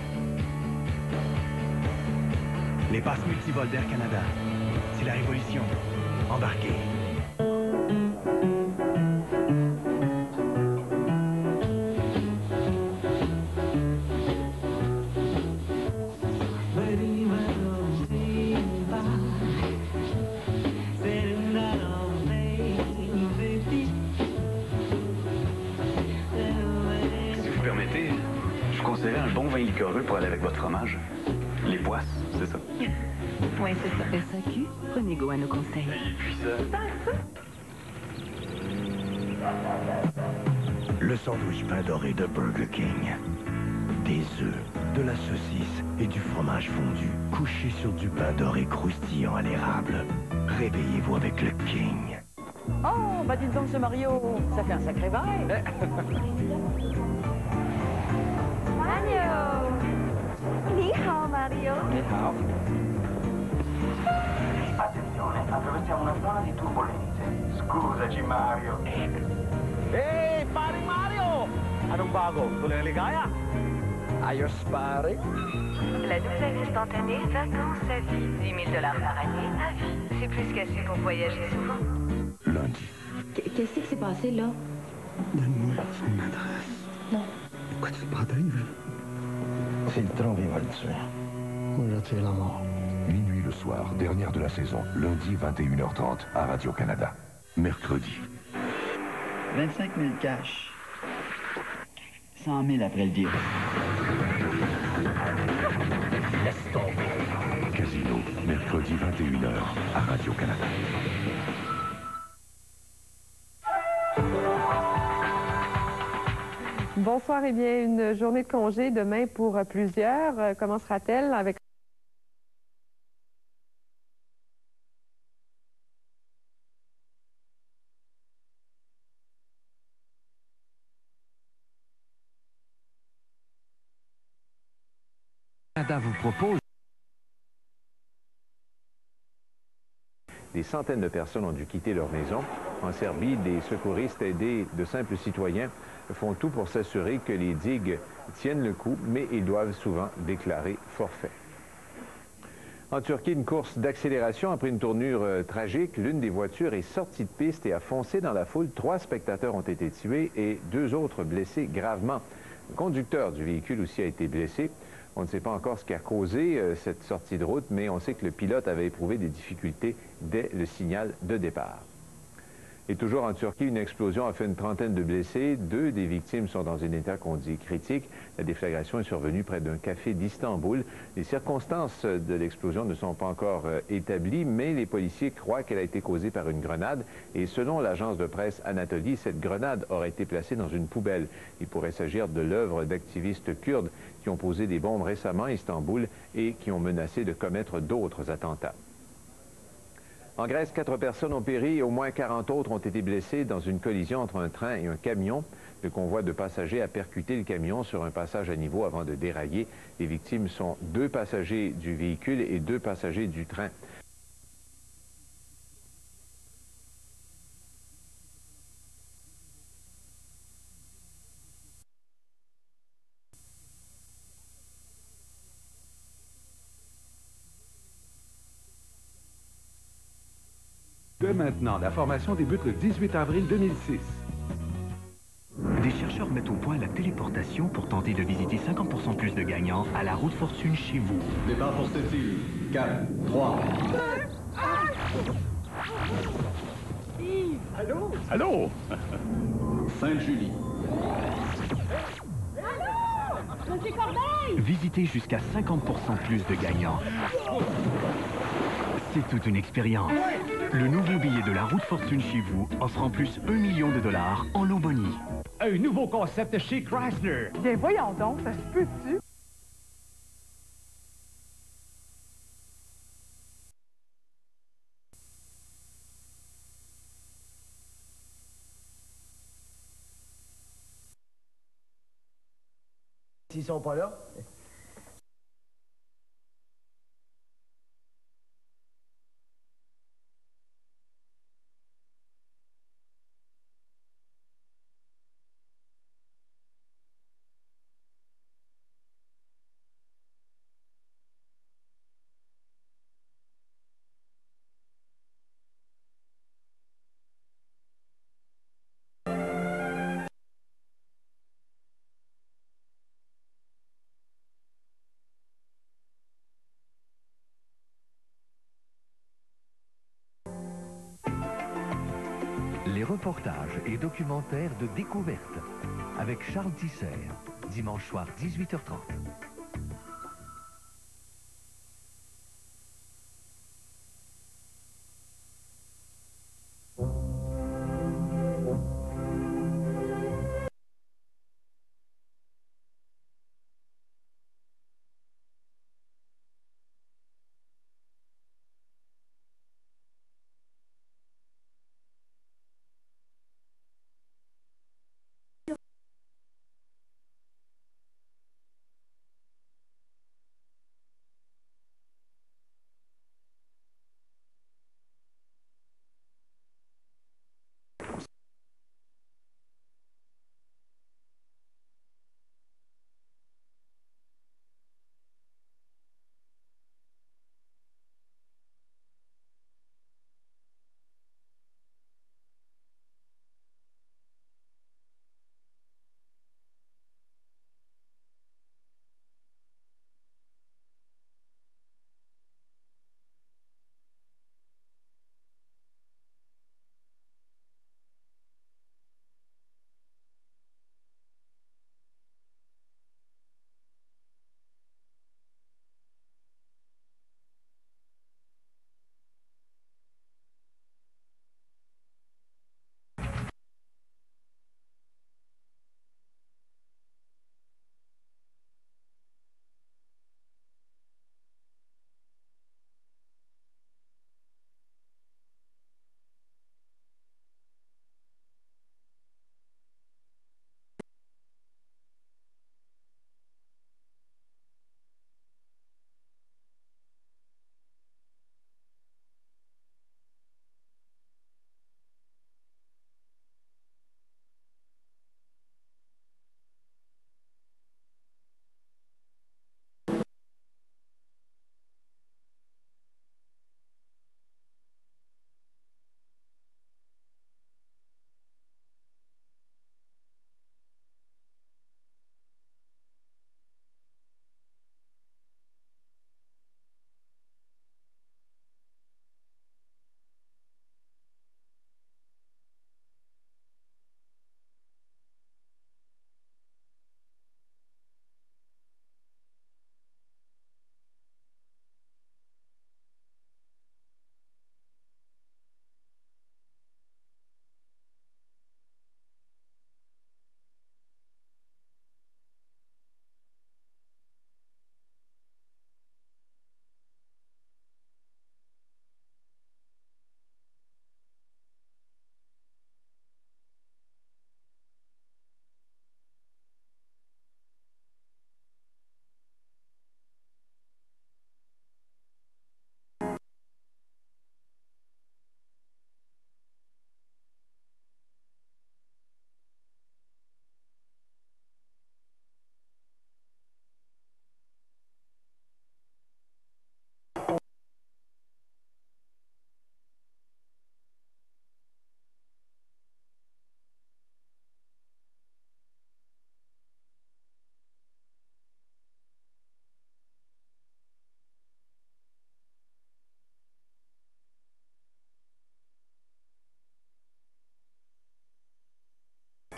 Les passes multivols d'Air Canada, c'est la révolution. Embarquez. Un bon vin liquoreux pour aller avec votre fromage. Les poisses, c'est ça? Oui, c'est ça. SAQ, prenez goût à nos conseils. Et puis ça... Le sandwich pain doré de Burger King. Des œufs, de la saucisse et du fromage fondu couché sur du pain doré croustillant à l'érable. Réveillez-vous avec le King. Oh, bah dites donc, ce Mario, ça fait un sacré bail. Mario! Ni hao, Mario. Ni hao. Attenzione, attraversiamo una zona di turbolenze. Scusaci, Mario. Hey, pari Mario! Anong bago? Tuloy ang ligaya? Ayos, pare. La nouvelle instantanée Vacances à vie. 10 000 $ par année à vie. C'est plus qu'assez pour voyager souvent. Lundi. Qu'est-ce qui s'est passé, là? Donne-moi son adresse. Non. Pourquoi tu te prives? Si le trompe, il va le tuer. Moi, je tue la mort. Minuit le soir, dernière de la saison. Lundi, 21h30, à Radio-Canada. Mercredi. 25 000 cash. 100 000 après le deal. Laisse tomber. Casino, mercredi, 21h, à Radio-Canada. Bonsoir, eh bien, une journée de congé demain pour plusieurs. Comment sera-t-elle avec Canada vous propose. Des centaines de personnes ont dû quitter leur maison. En Serbie, des secouristes aidés de simples citoyens font tout pour s'assurer que les digues tiennent le coup, mais ils doivent souvent déclarer forfait. En Turquie, une course d'accélération a pris une tournure tragique. L'une des voitures est sortie de piste et a foncé dans la foule. 3 spectateurs ont été tués et 2 autres blessés gravement. Le conducteur du véhicule aussi a été blessé. On ne sait pas encore ce qui a causé cette sortie de route, mais on sait que le pilote avait éprouvé des difficultés dès le signal de départ. Et toujours en Turquie, une explosion a fait une trentaine de blessés. 2 des victimes sont dans un état qu'on dit critique. La déflagration est survenue près d'un café d'Istanbul. Les circonstances de l'explosion ne sont pas encore établies, mais les policiers croient qu'elle a été causée par une grenade. Et selon l'agence de presse Anatolie, cette grenade aurait été placée dans une poubelle. Il pourrait s'agir de l'œuvre d'activistes kurdes qui ont posé des bombes récemment à Istanbul et qui ont menacé de commettre d'autres attentats. En Grèce, 4 personnes ont péri et au moins 40 autres ont été blessées dans une collision entre un train et un camion. Le convoi de passagers a percuté le camion sur un passage à niveau avant de dérailler. Les victimes sont 2 passagers du véhicule et 2 passagers du train. Dès maintenant, la formation débute le 18 avril 2006. Des chercheurs mettent au point la téléportation pour tenter de visiter 50% plus de gagnants à la route fortune chez vous. Départ pour cette île. 4, 3. Allô? Allô? Sainte-Julie. Monsieur Corbeil! Visitez jusqu'à 50% plus de gagnants. C'est toute une expérience. Le nouveau billet de la route fortune chez vous offre en plus 1 million de dollars en lot boni. Un nouveau concept chez Chrysler. Bien, voyons donc, ça se peut-tu? S'ils sont pas là... Les reportages et documentaires de découverte avec Charles Tisser, dimanche soir 18h30.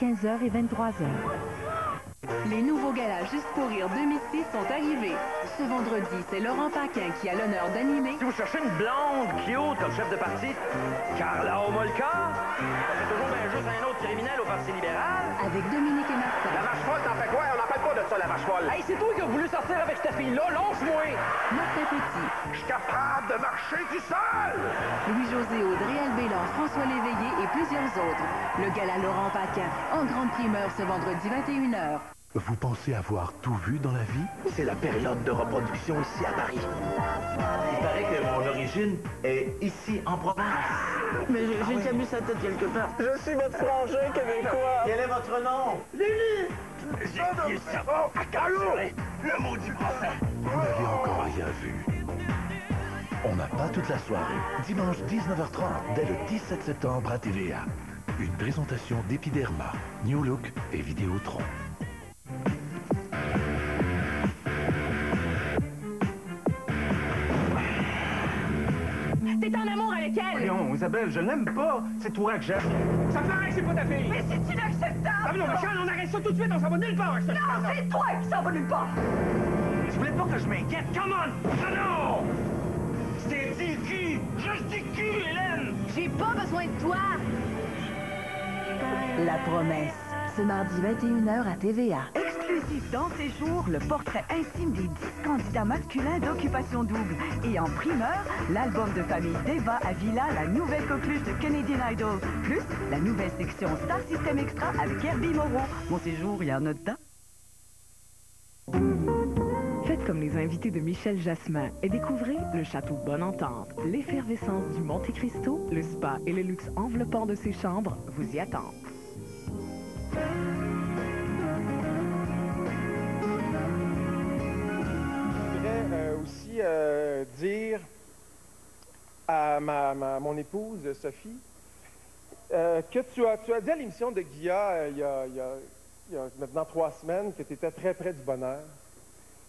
15h et 23h. Les nouveaux galas Juste pour rire 2006 sont arrivés. Ce vendredi, c'est Laurent Paquin qui a l'honneur d'animer. Si vous cherchez une blonde cute comme chef de parti, Carla Homolka, ça fait toujours bien juste un autre criminel au Parti libéral. Avec Dominique et Martin. La vache folle, t'en fais quoi? On n'en parle pas de ça, la vache folle. Hey, c'est toi qui as voulu sortir avec cette fille-là, lance-moi! Martin Petit. Je suis capable de marcher tout seul! Louis-José Aude, Réal Bélan, François Léveillé et plusieurs autres. Le gala Laurent Paquin, en grande primeur ce vendredi 21h. Vous pensez avoir tout vu dans la vie? C'est la période de reproduction ici à Paris. Il paraît que mon origine est ici, en province. Mais j'ai déjà vu sa tête quelque part. Je suis votre frangin québécois. Quel est votre nom? Lulu! J'ai le cerveau à Carlo! Le mot du français. Vous n'avez encore rien vu. On n'a pas toute la soirée. Dimanche 19h30, dès le 17 septembre à TVA. Une présentation d'Epiderma, New Look et Vidéotron. T'es en amour avec elle! Voyons, Isabelle, je l'aime pas. C'est toi que j'aime. Ça me paraît que c'est pas ta fille. Mais c'est inacceptable! Ah non, mais Charles, on arrête ça tout de suite, on s'en va nulle part avec ça. Non, c'est toi qui s'en va nulle part! Je voulais pas que je m'inquiète. Come on! Ah non! C'est dit qui? Juste dit qui, Hélène? J'ai pas besoin de toi! La promesse, ce mardi 21h à TVA. Exclusif dans ces jours, le portrait intime des 10 candidats masculins d'Occupation Double. Et en primeur, l'album de famille d'Eva Avila, la nouvelle coqueluche de Canadian Idol. Plus, la nouvelle section Star System Extra avec Herbie Moreau. Mon séjour, il y en a dedans. Faites comme les invités de Michel Jasmin et découvrez le château Bonne Entente, l'effervescence du Monte Cristo, le spa et le luxe enveloppant de ses chambres vous y attendent. Je voudrais aussi dire à mon épouse, Sophie, que tu as dit à l'émission de Guilla il y a maintenant 3 semaines que tu étais très près du bonheur.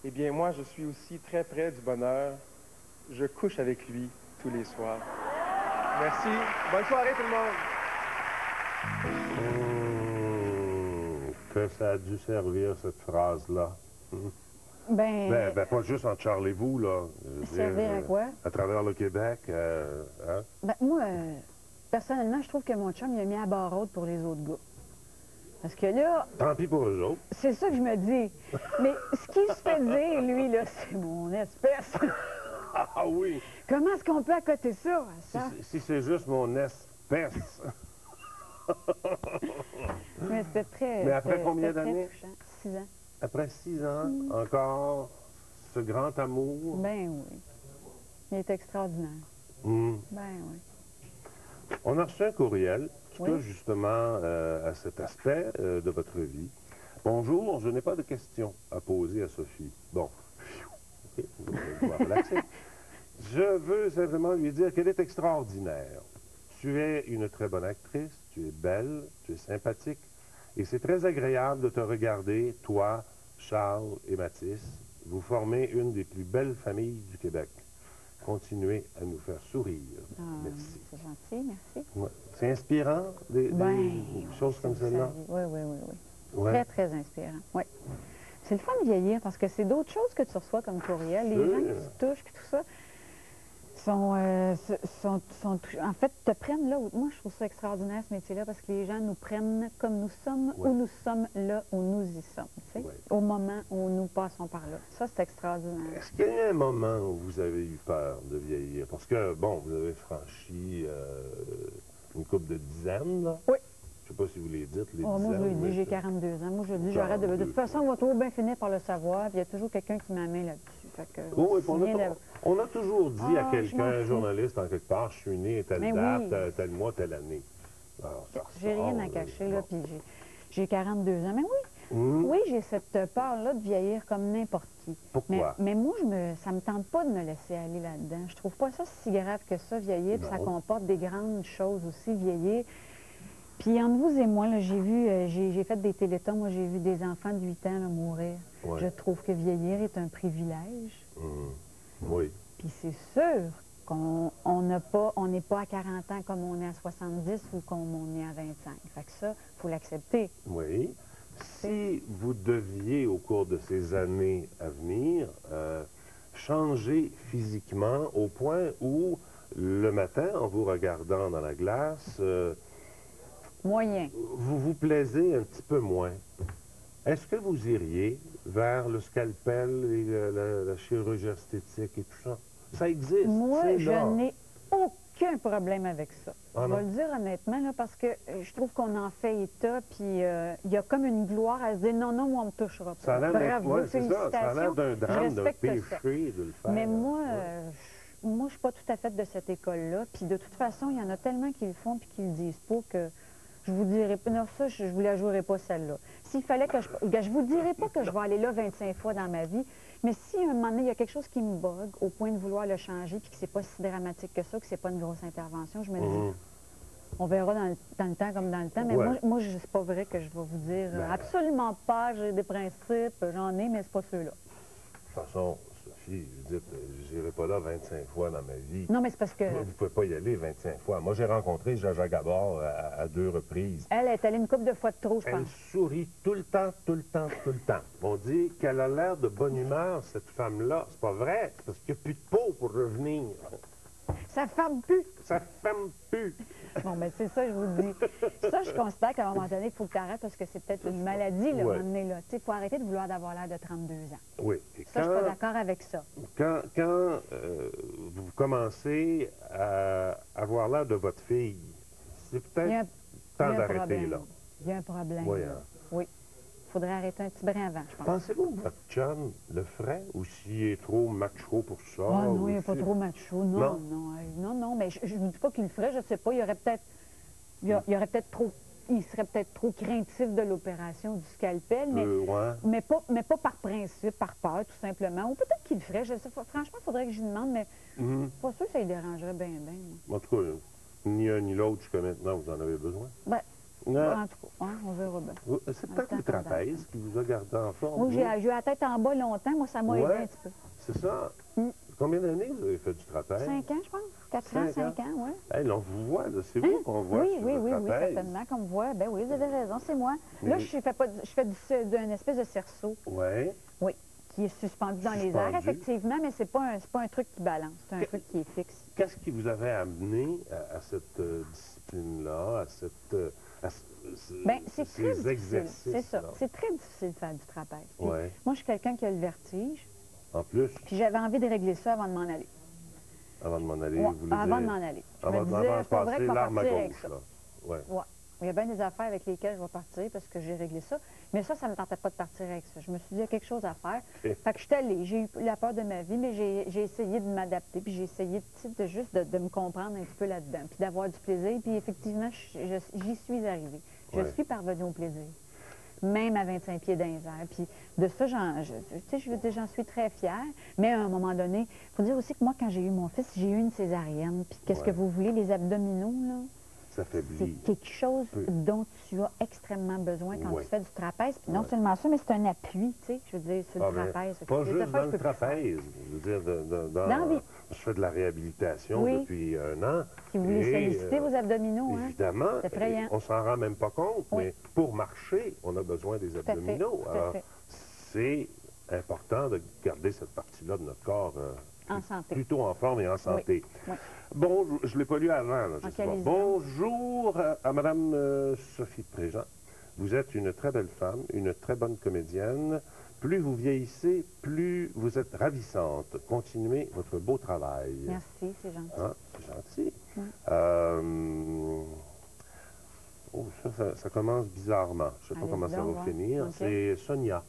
Eh bien, moi, je suis aussi très près du bonheur. Je couche avec lui tous les soirs. Merci. Bonne soirée, tout le monde. Que ça a dû servir, cette phrase-là. Ben, pas juste entre Charles et vous, là. Servir à quoi? À travers le Québec, hein? Ben, moi, personnellement, je trouve que mon chum, il a mis à barre haute pour les autres gars. Parce que là... Tant pis pour eux autres. C'est ça que je me dis. Mais ce qu'il se fait dire, lui, là, c'est mon espèce. Ah oui! Comment est-ce qu'on peut accoter ça? Si c'est juste mon espèce. Mais c'était très... Mais après combien d'années? 6 ans. Après 6 ans, encore ce grand amour? Ben oui. Il est extraordinaire. Ben oui. On a reçu un courriel qui touche justement à cet aspect de votre vie. Bonjour, je n'ai pas de questions à poser à Sophie. Bon. OK, on va relaxer. Je veux simplement lui dire qu'elle est extraordinaire. Tu es une très bonne actrice, tu es belle, tu es sympathique, et c'est très agréable de te regarder, toi, Charles et Mathis. Vous formez une des plus belles familles du Québec. Continuez à nous faire sourire. Merci. C'est gentil, merci. Ouais. C'est inspirant, des choses comme celle-là? Oui, oui, oui, oui. Ouais. Très, très inspirant, oui. C'est le fun de vieillir parce que c'est d'autres choses que tu reçois comme courriel. Les gens qui te touchent, puis tout ça, en fait, te prennent là où... Moi, je trouve ça extraordinaire, ce métier-là, parce que les gens nous prennent comme nous sommes, où nous sommes là où nous y sommes, tu sais, au moment où nous passons par là. Ça, c'est extraordinaire. Est-ce qu'il y a eu un moment où vous avez eu peur de vieillir? Parce que, bon, vous avez franchi une couple de dizaines, là. Oui. Je ne sais pas si vous les dites, les moi, dizaines. je le dis, j'ai 42 ans. Moi, je le dis, j'arrête de... De toute façon, on va toujours bien finir par le savoir, puis il y a toujours quelqu'un qui m'amène là-dessus. Fait que, on a toujours dit à quelqu'un, un journaliste en quelque part, je suis né à telle date, tel mois, telle année. J'ai rien à cacher, là, puis j'ai 42 ans. Mais oui, oui, j'ai cette peur-là de vieillir comme n'importe qui. Pourquoi? Mais moi, ça me tente pas de me laisser aller là-dedans. Je trouve pas ça si grave que ça, vieillir, puis ça comporte des grandes choses aussi, vieillir. Puis entre vous et moi, j'ai fait des télétons, moi j'ai vu des enfants de 8 ans là, mourir. Ouais. Je trouve que vieillir est un privilège. Oui. Puis c'est sûr qu'on n'est pas à 40 ans comme on est à 70 ou comme on est à 25. Fait que ça, faut l'accepter. Oui. Si vous deviez, au cours de ces années à venir, changer physiquement au point où, le matin, en vous regardant dans la glace, moyen, vous vous plaisez un petit peu moins, est-ce que vous iriez vers le scalpel et la chirurgie esthétique et tout ça? Ça existe. Moi, je n'ai aucun problème avec ça. Ah, je vais le dire honnêtement, là, parce que je trouve qu'on en fait état, puis il y a comme une gloire à se dire non, non, moi, on ne me touchera pas. Ça a l'air Bravo, félicitations. Ça a l'air d'un drame, d'un péché ça. de le faire. Mais moi, moi, je ne suis pas tout à fait de cette école-là. Puis de toute façon, il y en a tellement qui le font puis qui le disent pas que je vous dirais pas. Non, ça, je vous la jouerai pas celle-là. S'il fallait que je vous dirais pas que je vais aller là 25 fois dans ma vie, mais si à un moment donné, il y a quelque chose qui me bug au point de vouloir le changer puis que c'est pas si dramatique que ça, que c'est pas une grosse intervention, je me dis, on verra dans le temps comme dans le temps. Mais moi c'est pas vrai que je vais vous dire absolument pas, j'ai des principes, j'en ai, mais c'est pas ceux-là. De toute façon, Sophie, je dis, j'irai pas là 25 fois dans ma vie. Non, mais c'est parce que... Vous pouvez pas y aller 25 fois. Moi, j'ai rencontré Jaja Gabor à 2 reprises. Elle est allée une couple de fois de trop, je pense. Elle sourit tout le temps, tout le temps, tout le temps. On dit qu'elle a l'air de bonne humeur, cette femme-là. C'est pas vrai, c'est parce qu'il n'y a plus de peau pour revenir. Ça ferme plus. Ça ferme plus. Bon, mais c'est ça, je vous dis. Ça, je considère qu'à un moment donné, il faut que tu arrêtes parce que c'est peut-être une maladie, là, à un moment donné, là. Tu sais, il faut arrêter de vouloir avoir l'air de 32 ans. Oui. Et ça, je suis pas d'accord avec ça. Quand vous commencez à avoir l'air de votre fille, c'est peut-être temps d'arrêter, là. Il y a un problème. Oui, hein? Oui. Il faudrait arrêter un petit brin avant, je pense. Pensez-vous que votre chum le ferait ou s'il est trop macho pour ça? Oh, non, il n'est pas trop macho. Non, non, mais je ne dis pas qu'il le ferait, je ne sais pas. Il aurait peut-être... Il serait peut-être trop craintif de l'opération du scalpel, mais pas par principe, par peur, tout simplement. Ou peut-être qu'il le ferait, je sais pas. Franchement, il faudrait que je lui demande, mais pas sûr que ça lui dérangerait bien, bien. En tout cas, ni un ni l'autre jusqu'à maintenant, vous en avez besoin? Ben, en tout cas, on verra bien. C'est peut-être le trapèze qui vous a gardé en forme. Moi, j'ai eu la tête en bas longtemps. Moi, ça m'a aidé un petit peu. C'est ça. Combien d'années vous avez fait du trapèze? 5 ans, je pense. 4 ans, 5 ans, oui. Hey, là, on vous voit, c'est vous qu'on voit sur le trapèze. Oui, certainement, qu'on me voit. Ben oui, vous avez raison, c'est moi. Là, je fais d'une espèce de cerceau. Oui. Oui, qui est suspendu dans les airs, effectivement, mais c'est pas un truc qui balance, c'est un truc qui est fixe. Qu'est-ce qui vous avait amené à cette discipline-là, à cette... c'est très difficile, c'est ça. C'est très difficile de faire du trapèze. Moi, je suis quelqu'un qui a le vertige. En plus? Puis j'avais envie de régler ça avant de m'en aller. Avant de m'en aller, vous voulez avant de m'en aller. Je me disais, c'est pas vrai que je vais partir avec ça. Ouais. Il y a bien des affaires avec lesquelles je vais partir parce que j'ai réglé ça. Mais ça ne me tentait pas de partir avec ça. Je me suis dit, il y a quelque chose à faire. Fait que je suis allée. J'ai eu la peur de ma vie, mais j'ai essayé de m'adapter. Puis j'ai essayé de me comprendre un petit peu là-dedans. Puis d'avoir du plaisir. Puis effectivement, j'y suis arrivée. Je suis parvenue au plaisir. Même à 25 pieds dans les airs. Puis de ça, j'en suis très fière. Mais à un moment donné, il faut dire aussi que moi, quand j'ai eu mon fils, j'ai eu une césarienne. Puis qu'est-ce que vous voulez, les abdominaux, là? C'est quelque chose dont tu as extrêmement besoin quand tu fais du trapèze. Puis non seulement ça, mais c'est un appui, tu sais, je veux dire, sur le trapèze. Pas juste dans le trapèze. Je veux dire, je fais de la réhabilitation depuis 1 an. Puis vous voulez solliciter vos abdominaux, hein? Évidemment. C'est effrayant. On s'en rend même pas compte, mais pour marcher, on a besoin des abdominaux. Alors, c'est important de garder cette partie-là de notre corps en santé. Plutôt en forme et en santé. Oui. Bon, je ne l'ai pas lu avant. Là, bonjour à Mme Sophie Préjean. Vous êtes une très belle femme, une très bonne comédienne. Plus vous vieillissez, plus vous êtes ravissante. Continuez votre beau travail. Merci, c'est gentil. Hein? C'est gentil. Ça commence bizarrement. Je ne sais pas comment ça va finir. Okay. C'est Sonia,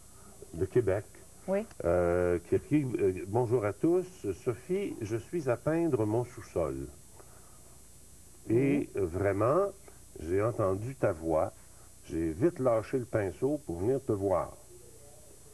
de Québec. Oui. Qui écrit « Bonjour à tous. Sophie, je suis à peindre mon sous-sol. Et vraiment, j'ai entendu ta voix. J'ai vite lâché le pinceau pour venir te voir. »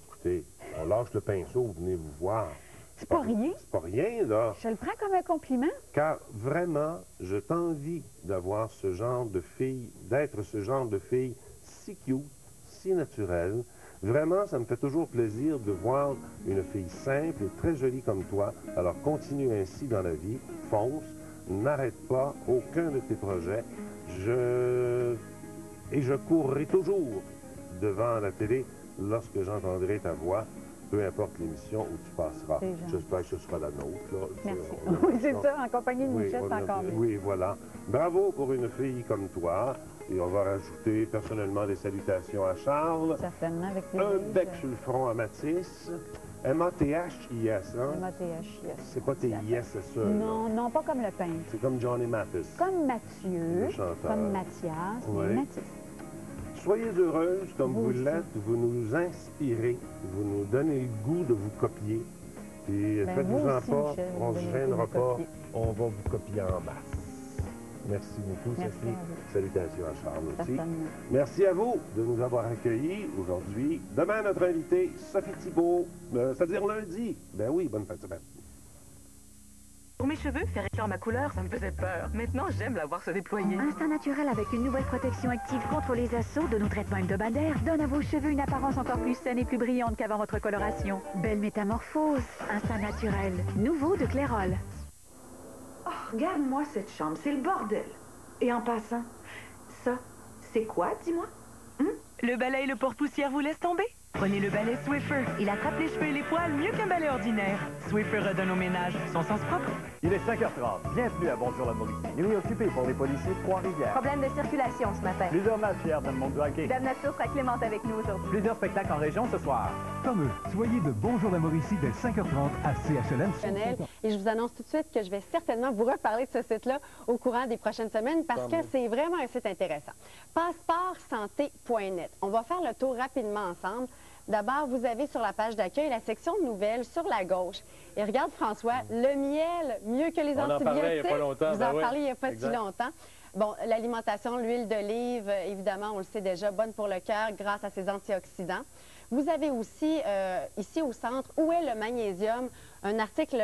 Écoutez, on lâche le pinceau, vous venez vous voir. C'est pas rien. C'est pas rien, là. Je le prends comme un compliment. Car vraiment, je t'envie d'avoir ce genre de fille, d'être ce genre de fille si cute, si naturelle. Vraiment, ça me fait toujours plaisir de voir une fille simple et très jolie comme toi. Alors, continue ainsi dans la vie, fonce, n'arrête pas aucun de tes projets. Je Et je courrai toujours devant la télé lorsque j'entendrai ta voix, peu importe l'émission où tu passeras. J'espère que ce sera la nôtre. Là. Merci. Oui, c'est ça, en compagnie de Michel, c'est encore mieux. Oui, voilà. Bravo pour une fille comme toi. Et on va rajouter personnellement des salutations à Charles. Certainement, avec plaisir. Un bec sur le front à Mathis. M-A-T-H-I-S, hein? M-A-T-H-I-S. C'est pas T-I-S, c'est ça? Non, non, pas comme le peintre. C'est comme Johnny Mathis. Comme Mathieu, le chanteur. comme Mathias, mais Mathis. Soyez heureuse comme vous l'êtes, vous nous inspirez, vous nous donnez le goût de vous copier. Et faites-vous-en pas, on ne se gênera pas, on va vous copier en masse. Merci beaucoup, Sophie. Salutations à Charles aussi. Merci à vous de nous avoir accueillis aujourd'hui. Demain, notre invitée, Sophie Thibault, c'est-à-dire lundi. Ben oui, bonne fin de semaine. Pour mes cheveux, faire éclore ma couleur, ça me faisait peur. Maintenant, j'aime la voir se déployer. Un teint naturel avec une nouvelle protection active contre les assauts de nos traitements hebdomadaires donne à vos cheveux une apparence encore plus saine et plus brillante qu'avant votre coloration. Belle métamorphose, un teint naturel, nouveau de Clairol. Oh, regarde-moi cette chambre, c'est le bordel. Et en passant, ça, c'est quoi, dis-moi? Le balai et le porte-poussière vous laissent tomber? Prenez le balai Swiffer. Il attrape les cheveux et les poils mieux qu'un balai ordinaire. Swiffer redonne au ménage son sens propre. Il est 5h30. Bienvenue à Bonjour la Mauricie. Nuit occupée pour les policiers de Trois-Rivières. Problème de circulation ce matin. Plusieurs matchs hier dans le monde du hockey. Dame Nature sera clémente avec nous aujourd'hui. Plusieurs spectacles en région ce soir. Comme eux, soyez de Bonjour la Mauricie dès 5h30 à CHLM. Et je vous annonce tout de suite que je vais certainement vous reparler de ce site-là au courant des prochaines semaines parce que c'est vraiment un site intéressant. Passeportsanté.net. On va faire le tour rapidement ensemble. D'abord, vous avez sur la page d'accueil la section de nouvelles sur la gauche. Et regarde, François, le miel, mieux que les antibiotiques. On en parlait il n'y a pas longtemps. Vous en parlez il n'y a pas si longtemps. Bon, l'alimentation, l'huile d'olive, évidemment, on le sait déjà, bonne pour le cœur grâce à ses antioxydants. Vous avez aussi, ici au centre, où est le magnésium? Un article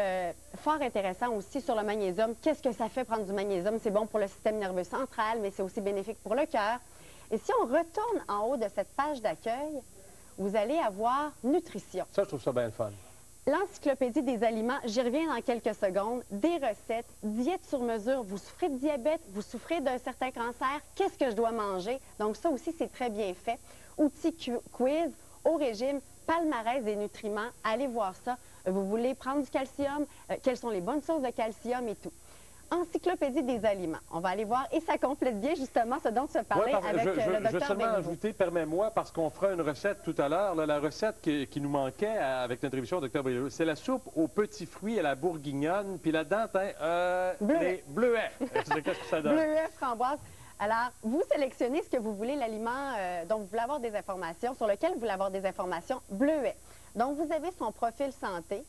fort intéressant aussi sur le magnésium. Qu'est-ce que ça fait prendre du magnésium? C'est bon pour le système nerveux central, mais c'est aussi bénéfique pour le cœur. Et si on retourne en haut de cette page d'accueil, vous allez avoir nutrition. Ça, je trouve ça bien le fun. L'encyclopédie des aliments, j'y reviens dans quelques secondes. Des recettes, diète sur mesure. Vous souffrez de diabète, vous souffrez d'un certain cancer. Qu'est-ce que je dois manger? Donc ça aussi, c'est très bien fait. Outils quiz, au régime, palmarès des nutriments. Allez voir ça. Vous voulez prendre du calcium? Quelles sont les bonnes sources de calcium et tout? Encyclopédie des aliments. On va aller voir et ça complète bien justement ce dont se parlait avec le docteur Je veux seulement ajouter, permets-moi, parce qu'on fera une recette tout à l'heure, la recette qui nous manquait avec notre émission Dr Béliveau, c'est la soupe aux petits fruits à la bourguignonne, puis là-dedans, les bleuets. Qu'est-ce que ça donne? Bleuets, framboises. Alors, vous sélectionnez ce que vous voulez, l'aliment dont vous voulez avoir des informations, sur lequel vous voulez avoir des informations, bleuets. Donc, vous avez son profil santé,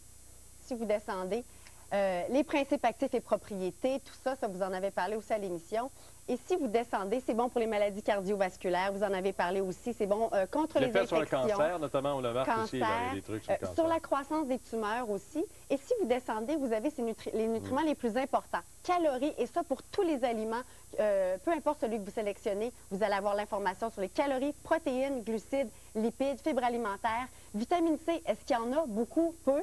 si vous descendez. Les principes actifs et propriétés, tout ça, vous en avez parlé aussi à l'émission. Et si vous descendez, c'est bon pour les maladies cardiovasculaires, vous en avez parlé aussi, c'est bon contre les infections. Sur le cancer, notamment, on le marque aussi, des trucs sur le cancer. Sur la croissance des tumeurs aussi. Et si vous descendez, vous avez les nutriments les plus importants. Calories, et ça pour tous les aliments, peu importe celui que vous sélectionnez, vous allez avoir l'information sur les calories, protéines, glucides, lipides, fibres alimentaires. Vitamine C, est-ce qu'il y en a beaucoup, peu?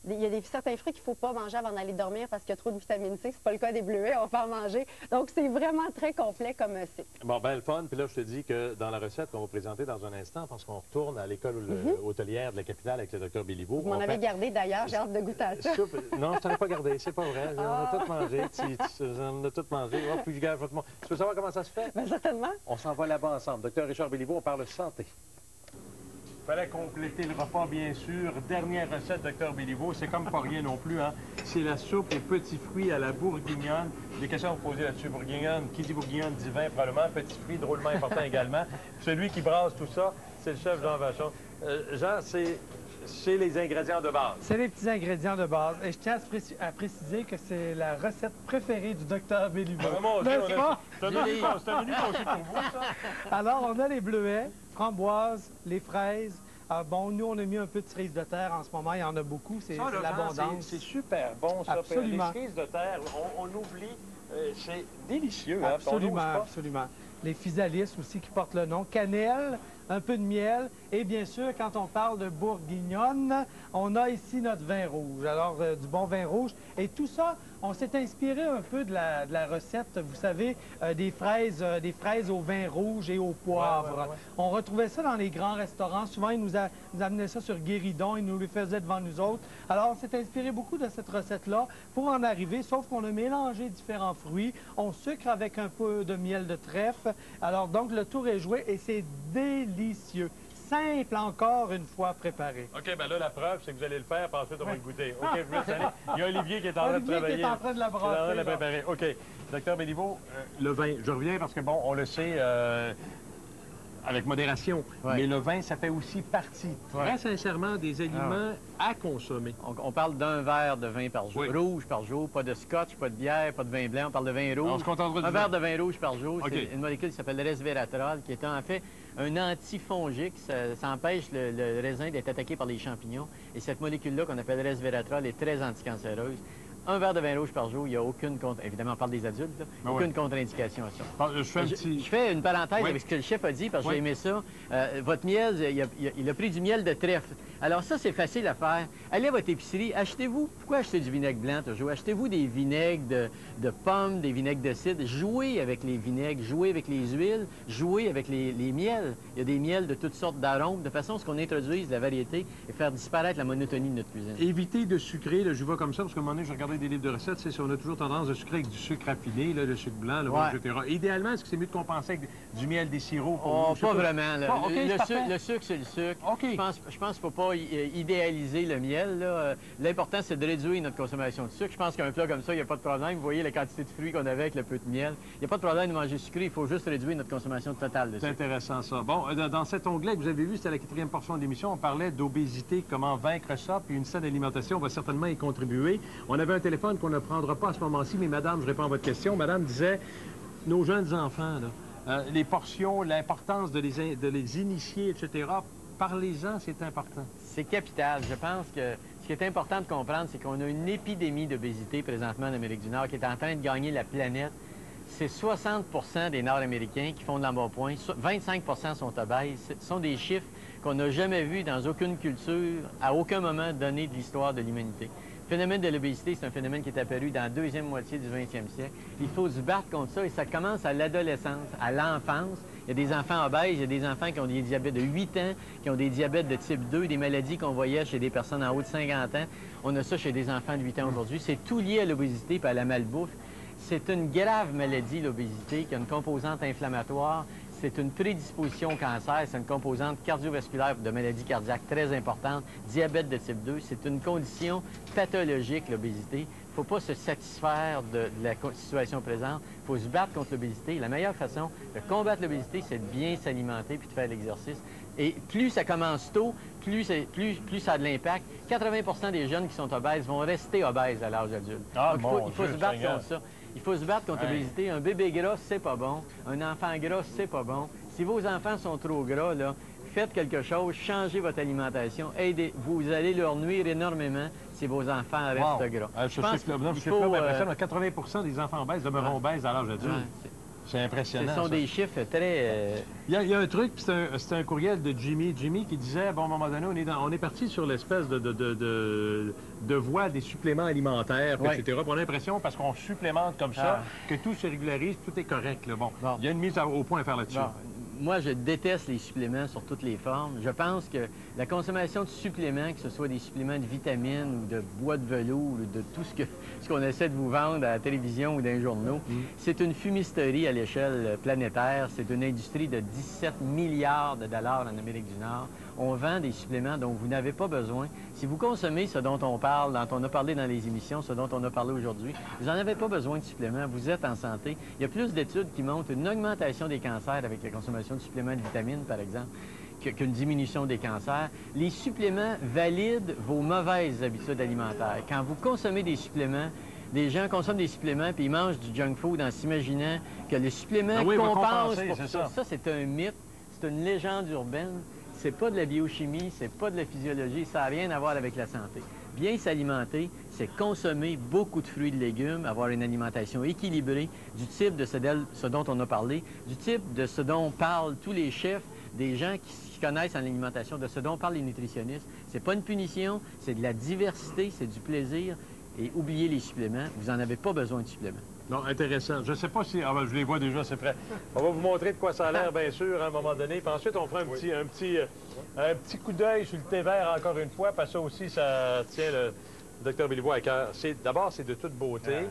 Il y a certains fruits qu'il ne faut pas manger avant d'aller dormir parce qu'il y a trop de vitamine C. C'est pas le cas des bleuets, on va pas en manger. Donc, c'est vraiment très complet comme site. Bon, ben le fun. Puis là, je te dis que dans la recette qu'on va présenter dans un instant, parce qu'on retourne à l'école hôtelière de la capitale avec le docteur Béliveau. Vous m'en avez gardé d'ailleurs, j'ai hâte de goûter à ça. Non, je t'en ai pas gardé, c'est pas vrai. On a tout mangé. On a tout mangé. Oh, puis je gage, tu veux savoir comment ça se fait? Bien, certainement. On s'en va là-bas ensemble. Docteur Richard Béliveau, on parle santé. Il fallait compléter le repas, bien sûr. Dernière recette, docteur Béliveau, c'est comme pas rien non plus, hein. C'est la soupe aux petits fruits à la bourguignonne. Des questions à vous poser là-dessus. Bourguignonne, qui dit bourguignonne dit vin, probablement. Petits fruits, drôlement important également. Celui qui brasse tout ça, c'est le chef Jean Vachon. Jean, c'est les ingrédients de base. C'est les petits ingrédients de base. Et je tiens à préciser que c'est la recette préférée du docteur Béliveau. N'est-ce pas? C'est un menu aussi pour vous, ça. Alors, on a les bleuets, framboises, les fraises. Bon, nous, on a mis un peu de cerises de terre en ce moment. Il y en a beaucoup. C'est l'abondance. C'est super bon, ça. Absolument. Les cerises de terre, on oublie. C'est délicieux. Absolument, hein? absolument. Les physalis aussi qui portent le nom. Cannelle, un peu de miel Et bien sûr, quand on parle de bourguignonne, on a ici notre vin rouge. Alors, du bon vin rouge. Et tout ça, on s'est inspiré un peu de la recette, vous savez, des fraises au vin rouge et au poivre. Ouais. On retrouvait ça dans les grands restaurants. Souvent, ils nous amenaient ça sur guéridon, ils nous le faisaient devant nous autres. Alors, on s'est inspiré beaucoup de cette recette-là pour en arriver, sauf qu'on a mélangé différents fruits. On sucre avec un peu de miel de trèfle. Alors, donc, le tour est joué et c'est délicieux. Simple encore une fois préparé. OK, bien là, la preuve, c'est que vous allez le faire, puis ensuite, on va le goûter. OK, je vous laisse aller. Il y a Olivier qui est en train de travailler. Olivier qui est en train de la brasser. Il est en train de la préparer. OK. Docteur Béliveau, le vin, je reviens parce que, bon, on le sait avec modération, mais le vin, ça fait aussi partie, très sincèrement, des aliments à consommer. On parle d'un verre de vin par jour, rouge par jour, pas de scotch, pas de bière, pas de vin blanc, on parle de vin rouge. On se contentera un verre de vin rouge par jour, c'est une molécule qui s'appelle le resveratrol, qui est en fait un antifongique. Ça empêche le raisin d'être attaqué par les champignons. Et cette molécule-là, qu'on appelle resveratrol, est très anticancéreuse. Un verre de vin rouge par jour, il n'y a aucune évidemment, on parle des adultes, là, aucune contre-indication à ça. Je fais une parenthèse avec ce que le chef a dit, parce que j'ai aimé ça. Votre miel, il a pris du miel de trèfle. Alors ça, c'est facile à faire. Allez à votre épicerie, achetez-vous. Pourquoi acheter du vinaigre blanc toujours? Achetez-vous des vinaigres de pommes, des vinaigres de cidre. Jouez avec les vinaigres, jouez avec les huiles, jouez avec les miels. Il y a des miels de toutes sortes d'arômes, de façon à ce qu'on introduise la variété et faire disparaître la monotonie de notre cuisine. Évitez de sucrer, là, je vois comme ça, parce qu'à un moment donné, je regardais des livres de recettes, c'est si on a toujours tendance de sucrer avec du sucre raffiné, là, le sucre blanc, etc. Idéalement, est-ce que c'est mieux de compenser avec du miel, des sirops? Pas vraiment. Là. Le sucre, c'est le sucre. Je pense qu'il ne faut pas idéaliser le miel. L'important, c'est de réduire notre consommation de sucre. Je pense qu'un plat comme ça, il n'y a pas de problème. Vous voyez la quantité de fruits qu'on avait avec le peu de miel. Il n'y a pas de problème de manger sucré, il faut juste réduire notre consommation totale de sucre. C'est intéressant, ça. Bon, dans cet onglet que vous avez vu, c'était la 4e portion de l'émission, on parlait d'obésité, comment vaincre ça, puis une saine alimentation va certainement y contribuer. On avait un téléphone qu'on ne prendra pas à ce moment-ci, mais madame, je réponds à votre question. Madame disait, nos jeunes enfants, là, les portions, l'importance de les initier, etc., parlez-en, c'est important. C'est capital. Je pense que ce qui est important de comprendre, c'est qu'on a une épidémie d'obésité présentement en Amérique du Nord qui est en train de gagner la planète. C'est 60 des Nord-Américains qui font de l'embonpoint, 25 sont obèses. Ce sont des chiffres qu'on n'a jamais vus dans aucune culture, à aucun moment donné de l'histoire de l'humanité. Le phénomène de l'obésité, c'est un phénomène qui est apparu dans la deuxième moitié du 20e siècle. Il faut se battre contre ça et ça commence à l'adolescence, à l'enfance. Il y a des enfants obèses, il y a des enfants qui ont des diabètes de 8 ans, qui ont des diabètes de type 2, des maladies qu'on voyait chez des personnes en haut de 50 ans. On a ça chez des enfants de 8 ans aujourd'hui. C'est tout lié à l'obésité et à la malbouffe. C'est une grave maladie, l'obésité, qui a une composante inflammatoire. C'est une prédisposition au cancer, c'est une composante cardiovasculaire de maladies cardiaques très importante, diabète de type 2. C'est une condition pathologique, l'obésité. Il ne faut pas se satisfaire de la situation présente. Il faut se battre contre l'obésité. La meilleure façon de combattre l'obésité, c'est de bien s'alimenter puis de faire l'exercice. Et plus ça commence tôt, plus ça a de l'impact. 80 des jeunes qui sont obèses vont rester obèses à l'âge adulte. Donc, il faut se battre contre ça. Il faut se battre contre l'obésité. Un bébé gras, c'est pas bon. Un enfant gras, c'est pas bon. Si vos enfants sont trop gras, là, faites quelque chose, changez votre alimentation, aidez. Vous allez leur nuire énormément si vos enfants restent gras. Je pense qu'il faut... 80 des enfants obèses demeurent obèses à l'âge adulte. C'est impressionnant. Ce sont des chiffres très... Il y a un truc, c'est un courriel de Jimmy. Jimmy qui disait, bon, à un moment donné, on est parti sur l'espèce de voie des suppléments alimentaires, etc. Puis on a l'impression, parce qu'on supplémente comme ça, que tout se régularise, tout est correct. Là. Bon, il y a une mise au point à faire là-dessus. Moi, je déteste les suppléments sur toutes les formes. Je pense que la consommation de suppléments, que ce soit des suppléments de vitamines ou de bois de velours, ou de tout ce qu'on essaie de vous vendre à la télévision ou dans les journaux, c'est une fumisterie à l'échelle planétaire. C'est une industrie de 17 milliards de dollars en Amérique du Nord. On vend des suppléments dont vous n'avez pas besoin. Si vous consommez ce dont on parle, dont on a parlé dans les émissions, ce dont on a parlé aujourd'hui, vous n'en avez pas besoin de suppléments. Vous êtes en santé. Il y a plus d'études qui montrent une augmentation des cancers avec la consommation de suppléments de vitamines, par exemple, qu'une diminution des cancers. Les suppléments valident vos mauvaises habitudes alimentaires. Quand vous consommez des suppléments, des gens consomment des suppléments puis ils mangent du junk food en s'imaginant que le supplément compense pour ça. Ça, c'est un mythe, c'est une légende urbaine. C'est pas de la biochimie, c'est pas de la physiologie, ça n'a rien à voir avec la santé. Bien s'alimenter, c'est consommer beaucoup de fruits et de légumes, avoir une alimentation équilibrée, du type de ce dont on a parlé, du type de ce dont parlent tous les chefs, des gens qui connaissent en alimentation, de ce dont parlent les nutritionnistes. C'est pas une punition, c'est de la diversité, c'est du plaisir. Et oubliez les suppléments, vous n'en avez pas besoin de suppléments. Non, intéressant. Je ne sais pas si... Ah ben, je les vois déjà, c'est prêt. On va vous montrer de quoi ça a l'air, bien sûr, à un moment donné. Puis ensuite, on fera un petit coup d'œil sur le thé vert, encore une fois, parce que ça aussi, ça tient le Dr Béliveau à cœur. D'abord, c'est de toute beauté.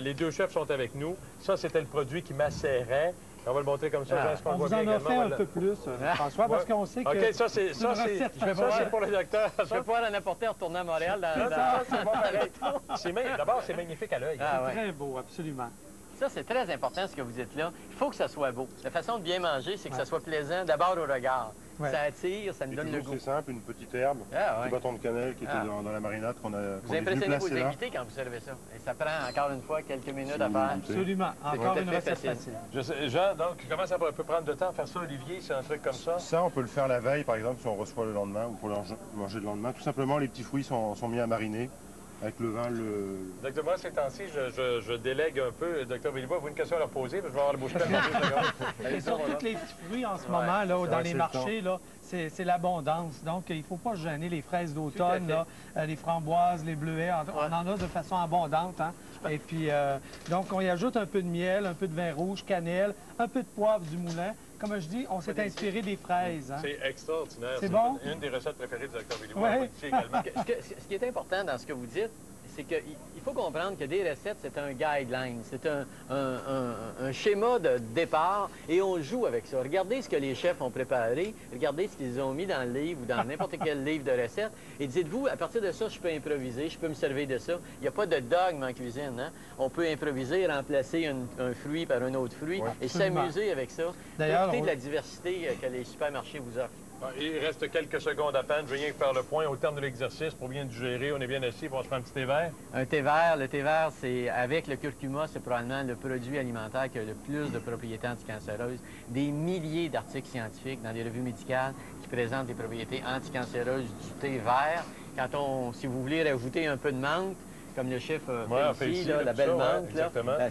Les deux chefs sont avec nous. Ça, c'était le produit qui macérait. On va le montrer comme ça. On vous en a fait un peu plus, François, parce qu'on sait que... OK, ça, c'est pour le docteur. Je vais pouvoir en apporter en retournant à Montréal. C'est pas pareil. D'abord, c'est magnifique à l'œil. C'est très beau, absolument. Ça, c'est très important, ce que vous dites là. Il faut que ça soit beau. La façon de bien manger, c'est que ça soit plaisant, d'abord au regard. Ouais. Ça attire, ça nous donne le goût. C'est simple, une petite herbe, un petit bâton de cannelle qui était dans la marinade qu'on a Vous impressionnez vos invités quand vous servez ça. Et ça prend encore une fois quelques minutes à faire. Absolument. Encore une recette facile. Jean, donc, comment ça peut prendre de temps à faire ça, Olivier? C'est un truc comme ça? Ça, on peut le faire la veille, par exemple, si on reçoit le lendemain ou pour manger le lendemain. Tout simplement, les petits fruits sont mis à mariner. Avec le vin, Docteur, moi, ces temps-ci, je délègue un peu. Docteur Béliveau, avez-vous une question à leur poser? Je vais avoir la bouche pleine. Et sur tous les petits fruits en ce moment, là, dans les marchés, c'est l'abondance. Donc, il ne faut pas gêner les fraises d'automne, les framboises, les bleuets. On en a de façon abondante. Hein? Et puis, donc, on y ajoute un peu de miel, un peu de vin rouge, cannelle, un peu de poivre du moulin. Comme je dis, on s'est inspiré des fraises. Hein? C'est extraordinaire. C'est bon? Une des recettes préférées du Dr Béliveau. Ouais. Ce qui est important dans ce que vous dites, c'est qu'il faut comprendre que des recettes, c'est un guideline, c'est un schéma de départ et on joue avec ça. Regardez ce que les chefs ont préparé, regardez ce qu'ils ont mis dans le livre ou dans n'importe quel livre de recettes et dites-vous, à partir de ça, je peux improviser, je peux me servir de ça. Il n'y a pas de dogme en cuisine. Hein? On peut improviser, remplacer un fruit par un autre fruit et s'amuser avec ça. Profitez de la diversité que les supermarchés vous offrent. Il reste quelques secondes à peine. Je viens de faire le point au terme de l'exercice pour bien digérer. On est bien assis. On se prend un petit thé vert. Un thé vert. Le thé vert, c'est avec le curcuma, c'est probablement le produit alimentaire qui a le plus de propriétés anticancéreuses. Des milliers d'articles scientifiques dans des revues médicales qui présentent des propriétés anticancéreuses du thé vert. Si vous voulez rajouter un peu de menthe, comme le chef fait ici, la belle menthe,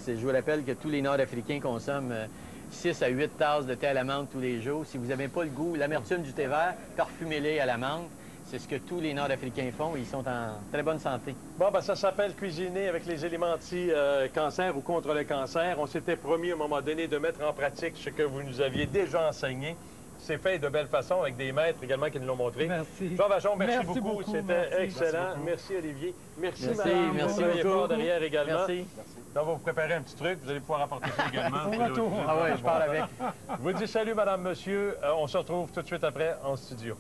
je vous rappelle que tous les Nord-Africains consomment 6 à 8 tasses de thé à la menthe tous les jours. Si vous n'avez pas le goût, l'amertume du thé vert, parfumez-les à la menthe. C'est ce que tous les Nord-Africains font et ils sont en très bonne santé. Bon, ben ça s'appelle cuisiner avec les éléments anti-cancer ou contre le cancer. On s'était promis à un moment donné de mettre en pratique ce que vous nous aviez déjà enseigné. C'est fait de belle façon avec des maîtres également qui nous l'ont montré. Merci. Jean Vachon, merci beaucoup. C'était excellent. Merci Olivier. Merci madame. Merci beaucoup. Derrière également. Merci. On va vous préparer un petit truc. Vous allez pouvoir apporter ça également. Ah oui, je parle avec. Je vous dis salut madame, monsieur. On se retrouve tout de suite après en studio.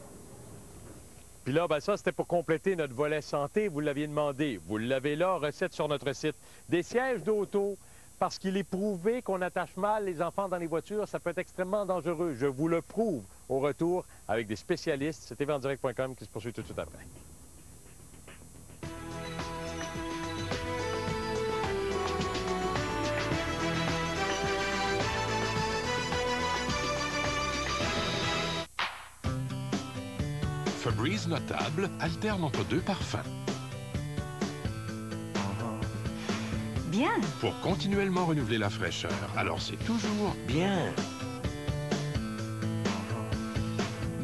Puis là, ben ça, c'était pour compléter notre volet santé. Vous l'aviez demandé. Vous l'avez là, recette sur notre site. Des sièges d'auto. Parce qu'il est prouvé qu'on attache mal les enfants dans les voitures, ça peut être extrêmement dangereux. Je vous le prouve au retour avec des spécialistes. C'est tvandirect.com qui se poursuit tout de suite après. Febreze Notable alterne entre deux parfums. Bien. Pour continuellement renouveler la fraîcheur. Alors c'est toujours bien.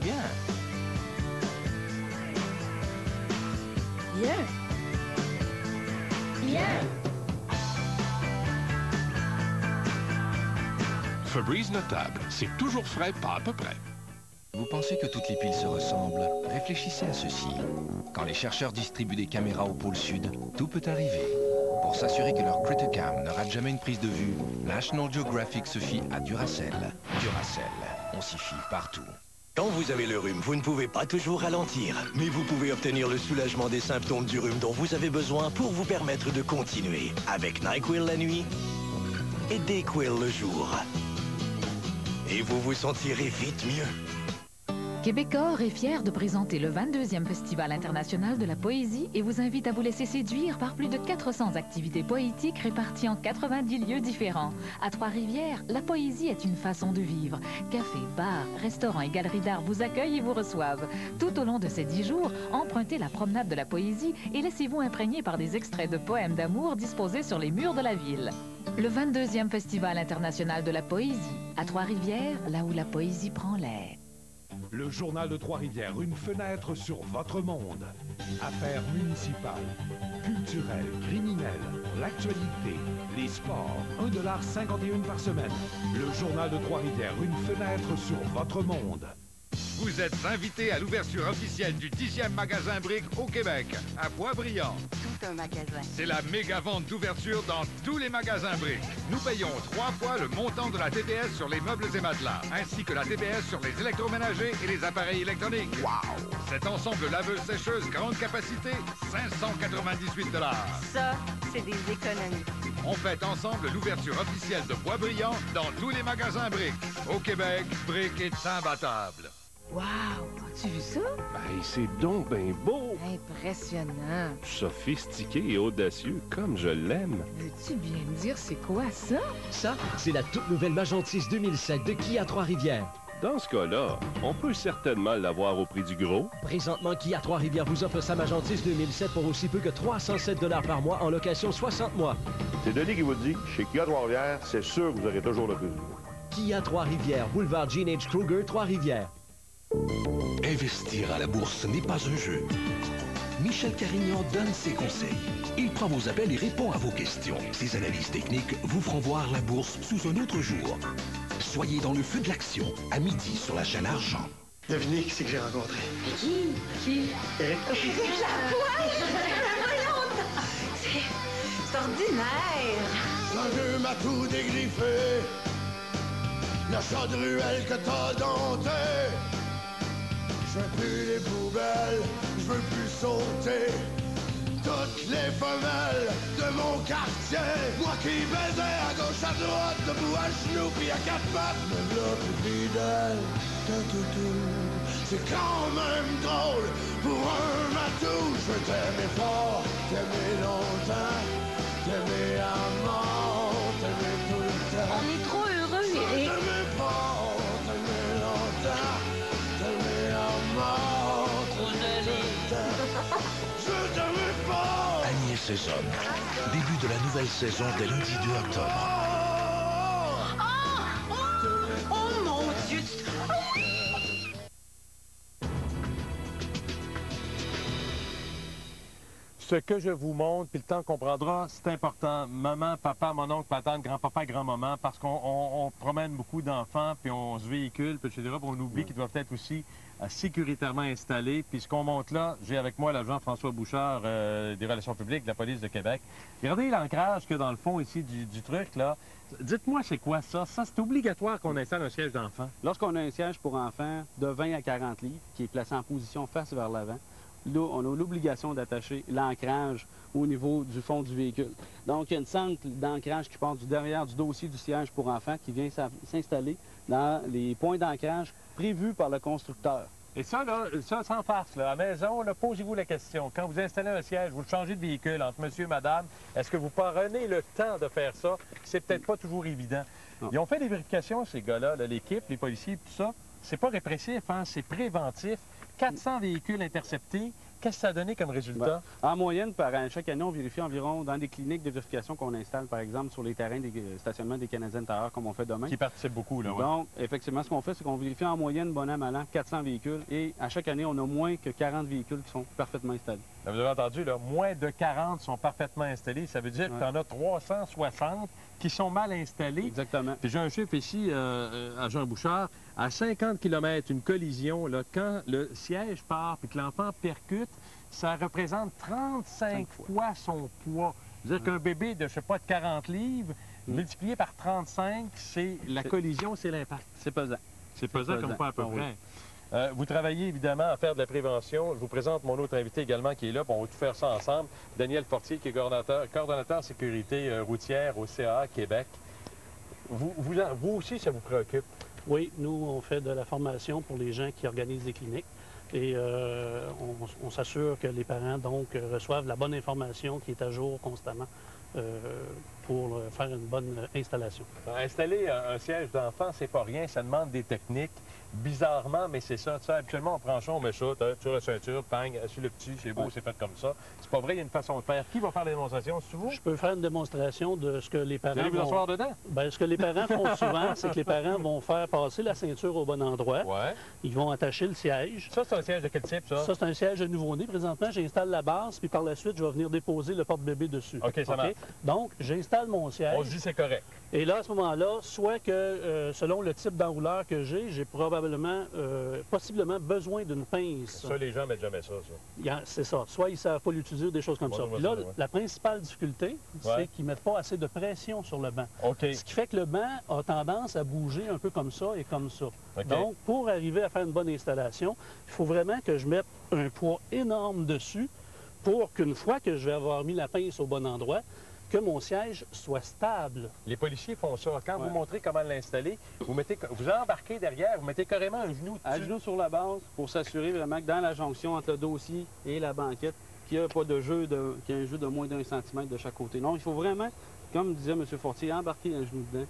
Bien. Bien. Bien. Febreze Notable, c'est toujours frais, pas à peu près. Vous pensez que toutes les piles se ressemblent? Réfléchissez à ceci. Quand les chercheurs distribuent des caméras au pôle sud, tout peut arriver. Pour s'assurer que leur Criticam ne rate jamais une prise de vue, National Geographic se fie à Duracell. Duracell, on s'y fie partout. Quand vous avez le rhume, vous ne pouvez pas toujours ralentir, mais vous pouvez obtenir le soulagement des symptômes du rhume dont vous avez besoin pour vous permettre de continuer avec NyQuil la nuit et DayQuil le jour. Et vous vous sentirez vite mieux. Québecor est fier de présenter le 22e Festival international de la poésie et vous invite à vous laisser séduire par plus de 400 activités poétiques réparties en 90 lieux différents. À Trois-Rivières, la poésie est une façon de vivre. Cafés, bars, restaurants et galeries d'art vous accueillent et vous reçoivent. Tout au long de ces 10 jours, empruntez la promenade de la poésie et laissez-vous imprégner par des extraits de poèmes d'amour disposés sur les murs de la ville. Le 22e Festival international de la poésie, à Trois-Rivières, là où la poésie prend l'air. Le journal de Trois-Rivières, une fenêtre sur votre monde. Affaires municipales, culturelles, criminelles, l'actualité, les sports, 1,51 $ par semaine. Le journal de Trois-Rivières, une fenêtre sur votre monde. Vous êtes invité à l'ouverture officielle du 10e magasin Brick au Québec, à Boisbriand. Tout un magasin. C'est la méga vente d'ouverture dans tous les magasins Brick. Nous payons 3 fois le montant de la TPS sur les meubles et matelas, ainsi que la TPS sur les électroménagers et les appareils électroniques. Wow! Cet ensemble laveuse-sécheuse grande capacité, 598 $. Ça, c'est des économies. On fête ensemble l'ouverture officielle de Boisbriand dans tous les magasins Brick. Au Québec, Brick est imbattable. Wow! As-tu vu ça? Ben, c'est donc ben beau! Impressionnant! Sophistiqué et audacieux, comme je l'aime. Veux-tu bien me dire c'est quoi ça? Ça, c'est la toute nouvelle Magentise 2007 de Kia Trois-Rivières. Dans ce cas-là, on peut certainement l'avoir au prix du gros. Présentement, Kia Trois-Rivières vous offre sa Magentise 2007 pour aussi peu que 307 $ par mois en location 60 mois. C'est Denis qui vous dit, chez Kia Trois-Rivières, c'est sûr que vous aurez toujours le prix du gros. Kia Trois-Rivières, boulevard Gene H. Kruger, Trois-Rivières. Investir à la bourse n'est pas un jeu. Michel Carignan donne ses conseils. Il prend vos appels et répond à vos questions. Ses analyses techniques vous feront voir la bourse sous un autre jour. Soyez dans le feu de l'action, à midi sur la chaîne Argent. Devinez qui c'est que j'ai rencontré. Qui? Eric. Eric Lavoie! C'est ordinaire! L'enjeu m'a tout dégriffé. Le chat de ruelle que t'as dompté. Je veux plus les poubelles, je veux plus sauter. Toutes les femelles de mon quartier. Moi qui baisais à gauche, à droite, debout à genoux, puis à quatre pattes. Me v'là plus fidèle, c'est quand même drôle pour un matou. Je veux t'aimer fort, t'aimer longtemps, t'aimer à mort, t'aimer tout le temps. On est trop heureux, Eric. T'aimer fort, t'aimer longtemps, t'aimer à mort, t'aimer tout le temps. Je t'aimer fort. Agnès Saison. Début de la nouvelle saison dès lundi 2 octobre. Oh mon Dieu! Ce que je vous montre, puis le temps qu'on prendra, c'est important. Maman, papa, mon oncle, ma tante, grand-papa, grand-maman, parce qu'on promène beaucoup d'enfants, puis on se véhicule, puis etc., puis on oublie qu'ils doivent être aussi sécuritairement installés. Puis ce qu'on montre là, j'ai avec moi l'agent François Bouchard des Relations publiques de la Police de Québec. Regardez l'ancrage que dans le fond ici du truc, là. Dites-moi, c'est quoi ça? Ça, c'est obligatoire qu'on installe un siège d'enfant. Lorsqu'on a un siège pour enfants de 20 à 40 livres, qui est placé en position face vers l'avant, là, on a l'obligation d'attacher l'ancrage au niveau du fond du véhicule. Donc, il y a une sangle d'ancrage qui part du derrière du dossier du siège pour enfants qui vient s'installer dans les points d'ancrage prévus par le constructeur. Et ça, là, ça sans farce, là, à la maison, là, posez-vous la question. Quand vous installez un siège, vous le changez de véhicule entre monsieur et madame, est-ce que vous prenez le temps de faire ça? C'est peut-être pas toujours évident. Non. Ils ont fait des vérifications, ces gars-là, l'équipe, les policiers, tout ça. C'est pas répressif, hein, c'est préventif. 400 véhicules interceptés. Qu'est-ce que ça a donné comme résultat? Ben, en moyenne, chaque année, on vérifie environ dans des cliniques de vérification qu'on installe, par exemple, sur les terrains des stationnements des Canadiens de Tarailleurs, comme on fait demain. Qui participent beaucoup, là, ouais. Donc, effectivement, ce qu'on fait, c'est qu'on vérifie en moyenne, bon an, mal an, 400 véhicules. Et à chaque année, on a moins que 40 véhicules qui sont parfaitement installés. Là, vous avez entendu, là, moins de 40 sont parfaitement installés. Ça veut dire que tu en as 360 qui sont mal installés. Exactement. Puis j'ai un chiffre ici, à Jean Bouchard. À 50 km, une collision, là, quand le siège part et que l'enfant percute, ça représente 35 fois son poids. C'est-à-dire qu'un bébé de, je sais pas, de 40 livres, multiplié par 35, c'est la collision, c'est l'impact. C'est pesant. C'est pesant comme pas à peu près. Vous travaillez évidemment à faire de la prévention. Je vous présente mon autre invité également qui est là. Bon, on va tout faire ça ensemble. Daniel Fortier, qui est coordonnateur sécurité routière au CAA Québec. Vous aussi, ça vous préoccupe? Oui, nous, on fait de la formation pour les gens qui organisent des cliniques. Et on s'assure que les parents, donc, reçoivent la bonne information qui est à jour constamment pour faire une bonne installation. Installer un siège d'enfant, c'est pas rien. Ça demande des techniques. bizarrement, mais c'est ça. Tu sais, habituellement, on prend ça, on met ça, sur la ceinture, pang, sur le petit, c'est beau, c'est fait comme ça. C'est pas vrai, il y a une façon de faire. Qui va faire la démonstration? C'est vous? Je peux faire une démonstration de ce que les parents Vous allez vous asseoir dedans? Bien, ce que les parents font souvent, c'est que les parents vont faire passer la ceinture au bon endroit. Ouais. Ils vont attacher le siège. Ça, c'est un siège de quel type, ça? Ça, c'est un siège de nouveau-né. Présentement, j'installe la base, puis par la suite, je vais venir déposer le porte-bébé dessus. OK, ça marche. Donc, j'installe mon siège. On se dit c'est correct. Et là, à ce moment-là, soit que, selon le type d'enrouleur que j'ai probablement, possiblement besoin d'une pince. Ça, les gens mettent jamais ça. C'est ça. Soit ils ne savent pas l'utiliser ou des choses comme ça. Puis là, la principale difficulté, c'est qu'ils ne mettent pas assez de pression sur le banc. OK. Ce qui fait que le banc a tendance à bouger un peu comme ça et comme ça. OK. Donc, pour arriver à faire une bonne installation, il faut vraiment que je mette un poids énorme dessus pour qu'une fois que je vais avoir mis la pince au bon endroit, que mon siège soit stable. Les policiers font ça. Quand vous montrez comment l'installer, vous embarquez derrière, vous mettez carrément un genou dessus. Un genou sur la base pour s'assurer vraiment que dans la jonction entre le dossier et la banquette, qu'il n'y a pas de jeu qu'il y a un jeu de moins d'1 centimètre de chaque côté. Non, il faut vraiment, comme disait M. Fortier, embarquer un genou dedans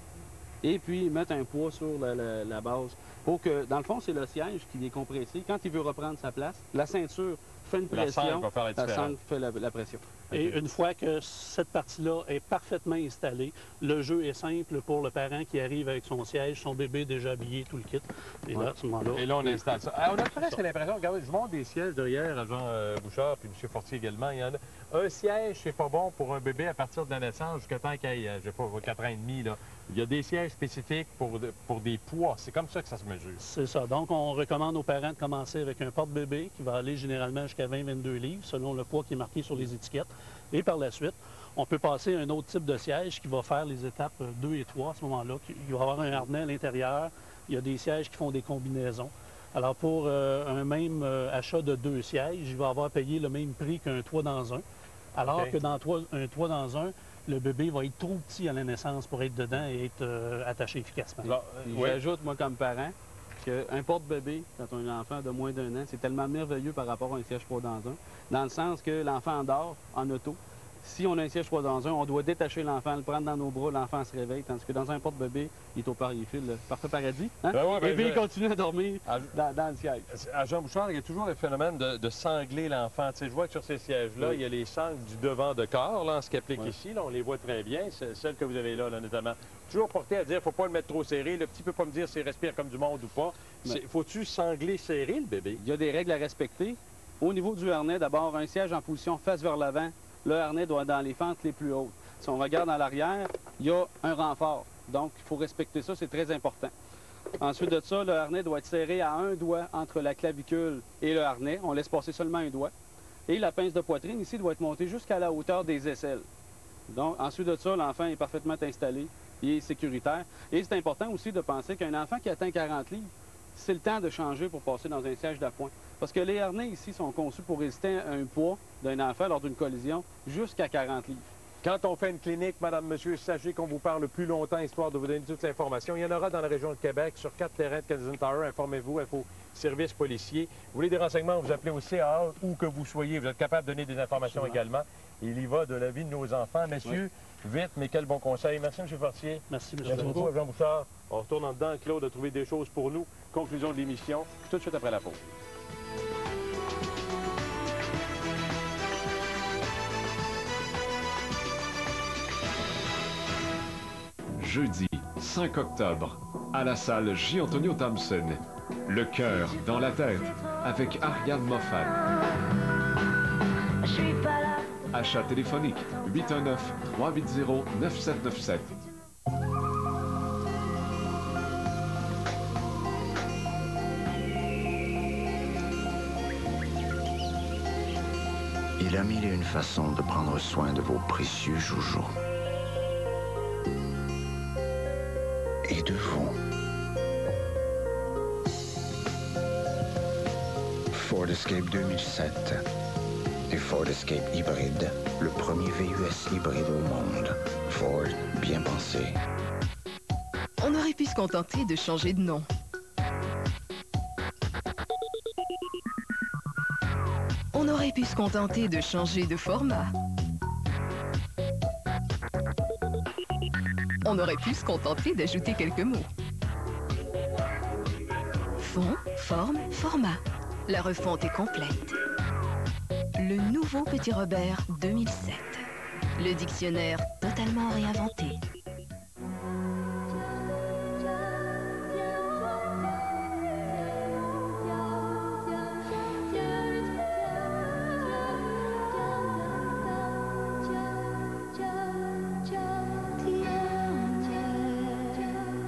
et puis mettre un poids sur la base. Pour que, dans le fond, c'est le siège qui est compressé. Quand il veut reprendre sa place, la ceinture fait une pression. La sangle va faire la différence. La sangle fait la pression. Et une fois que cette partie-là est parfaitement installée, le jeu est simple pour le parent qui arrive avec son siège, son bébé déjà habillé, tout le kit. Et là, à ce moment-là... Et là, on installe ça. Alors, on a presque l'impression, regardez, je monte des sièges derrière à Jean Bouchard puis M. Fortier également. Il y en a. Un siège, c'est pas bon pour un bébé à partir de la naissance jusqu'à temps qu'il ait, je sais pas, 4 ans et demi. Là. Il y a des sièges spécifiques pour des poids. C'est comme ça que ça se mesure. C'est ça. Donc, on recommande aux parents de commencer avec un porte-bébé qui va aller généralement jusqu'à 20-22 livres, selon le poids qui est marqué sur les étiquettes. Et par la suite, on peut passer à un autre type de siège qui va faire les étapes 2 et 3 à ce moment-là. Il va y avoir un harnais à l'intérieur. Il y a des sièges qui font des combinaisons. Alors, pour un même achat de 2 sièges, il va avoir payé le même prix qu'un toit dans un. Alors que dans un toit dans un, le bébé va être trop petit à la naissance pour être dedans et être attaché efficacement. J'ajoute, moi, comme parent, qu'un porte-bébé, quand on a un enfant de moins d'1 an, c'est tellement merveilleux par rapport à un siège 3 dans 1, dans le sens que l'enfant dort en auto. Si on a un siège 3 dans 1, on doit détacher l'enfant, le prendre dans nos bras, l'enfant se réveille, tandis que dans un porte-bébé, il est au le parfait paradis. Hein? Et puis il continue à dormir dans le siège. À Jean Bouchard, il y a toujours le phénomène de sangler l'enfant. Tu sais, je vois que sur ces sièges-là, il y a les sangles du devant de corps, là, en ce qui applique ici. Là, on les voit très bien, celles que vous avez là, notamment. Toujours porté à dire, faut pas le mettre trop serré. Le petit peut pas me dire s'il respire comme du monde ou pas. Faut-tu sangler serré, le bébé? Il y a des règles à respecter. Au niveau du harnais, d'abord, un siège en position face vers l'avant. Le harnais doit être dans les fentes les plus hautes. Si on regarde à l'arrière, il y a un renfort. Donc, il faut respecter ça, c'est très important. Ensuite de ça, le harnais doit être serré à un doigt entre la clavicule et le harnais. On laisse passer seulement un doigt. Et la pince de poitrine, ici, doit être montée jusqu'à la hauteur des aisselles. Donc, ensuite de ça, l'enfant est parfaitement installé, il est sécuritaire. Et c'est important aussi de penser qu'un enfant qui atteint 40 livres, c'est le temps de changer pour passer dans un siège d'appoint. Parce que les harnais ici sont conçus pour résister à un poids d'un enfant lors d'une collision jusqu'à 40 livres. Quand on fait une clinique, madame, monsieur, sachez qu'on vous parle plus longtemps, histoire de vous donner toute l'information. Il y en aura dans la région de Québec, sur 4 terrains de Canadian Tower. Informez-vous, info service policier. Vous voulez des renseignements, vous appelez au CA, où que vous soyez. Vous êtes capable de donner des informations également. Il y va de la vie de nos enfants. Messieurs, vite, mais quel bon conseil. Merci, M. Fortier. Merci, M. Merci beaucoup, Jean Bouchard. On retourne en dedans. Claude a trouvé des choses pour nous. Conclusion de l'émission, tout de suite après la pause. Jeudi 5 octobre, à la salle J. Antonio Thompson, Le cœur dans la tête, avec Ariane Moffat. Achat téléphonique 819-380-9797. Il a mille et une façons de prendre soin de vos précieux joujoux. Et de vous. Ford Escape 2007 et Ford Escape hybride, le premier VUS hybride au monde. Ford, bien pensé. On aurait pu se contenter de changer de nom. On aurait pu se contenter de changer de format. On aurait pu se contenter d'ajouter quelques mots. Fond, forme, format. La refonte est complète. Le nouveau Petit Robert 2007. Le dictionnaire totalement réinventé.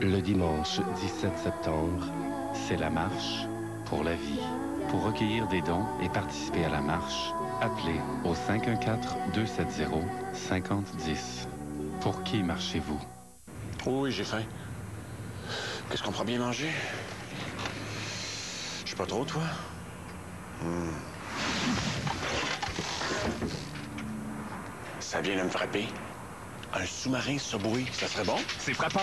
Le dimanche 17 septembre, c'est la marche pour la vie. Pour recueillir des dons et participer à la marche, appelez au 514-270-5010. Pour qui marchez-vous? Oui, j'ai faim. Qu'est-ce qu'on pourra bien manger? Je sais pas trop, toi. Ça vient de me frapper. Un sous-marin Subway, ça serait bon? C'est frappant.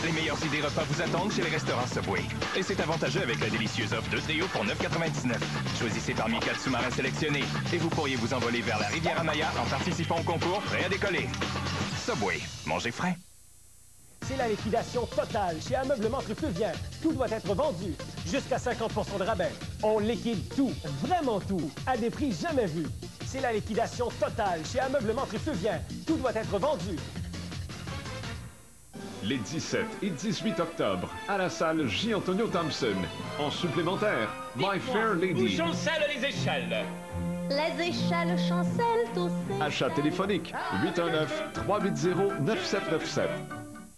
Les meilleures idées repas vous attendent chez les restaurants Subway. Et c'est avantageux avec la délicieuse offre de trio pour 9,99. Choisissez parmi 4 sous-marins sélectionnés et vous pourriez vous envoler vers la rivière Amaya en participant au concours prêt à décoller. Subway, mangez frais. C'est la liquidation totale chez Ameublement Trifluvien. Tout doit être vendu. Jusqu'à 50% de rabais. On liquide tout, vraiment tout, à des prix jamais vus. C'est la liquidation totale chez Ameublement Trifluvien. Tout doit être vendu. Les 17 et 18 octobre, à la salle J. Antonio Thompson. En supplémentaire, My Fair Lady. Où chancellent les échelles? Les échelles chancellent aussi. Achat téléphonique, 819-380-9797.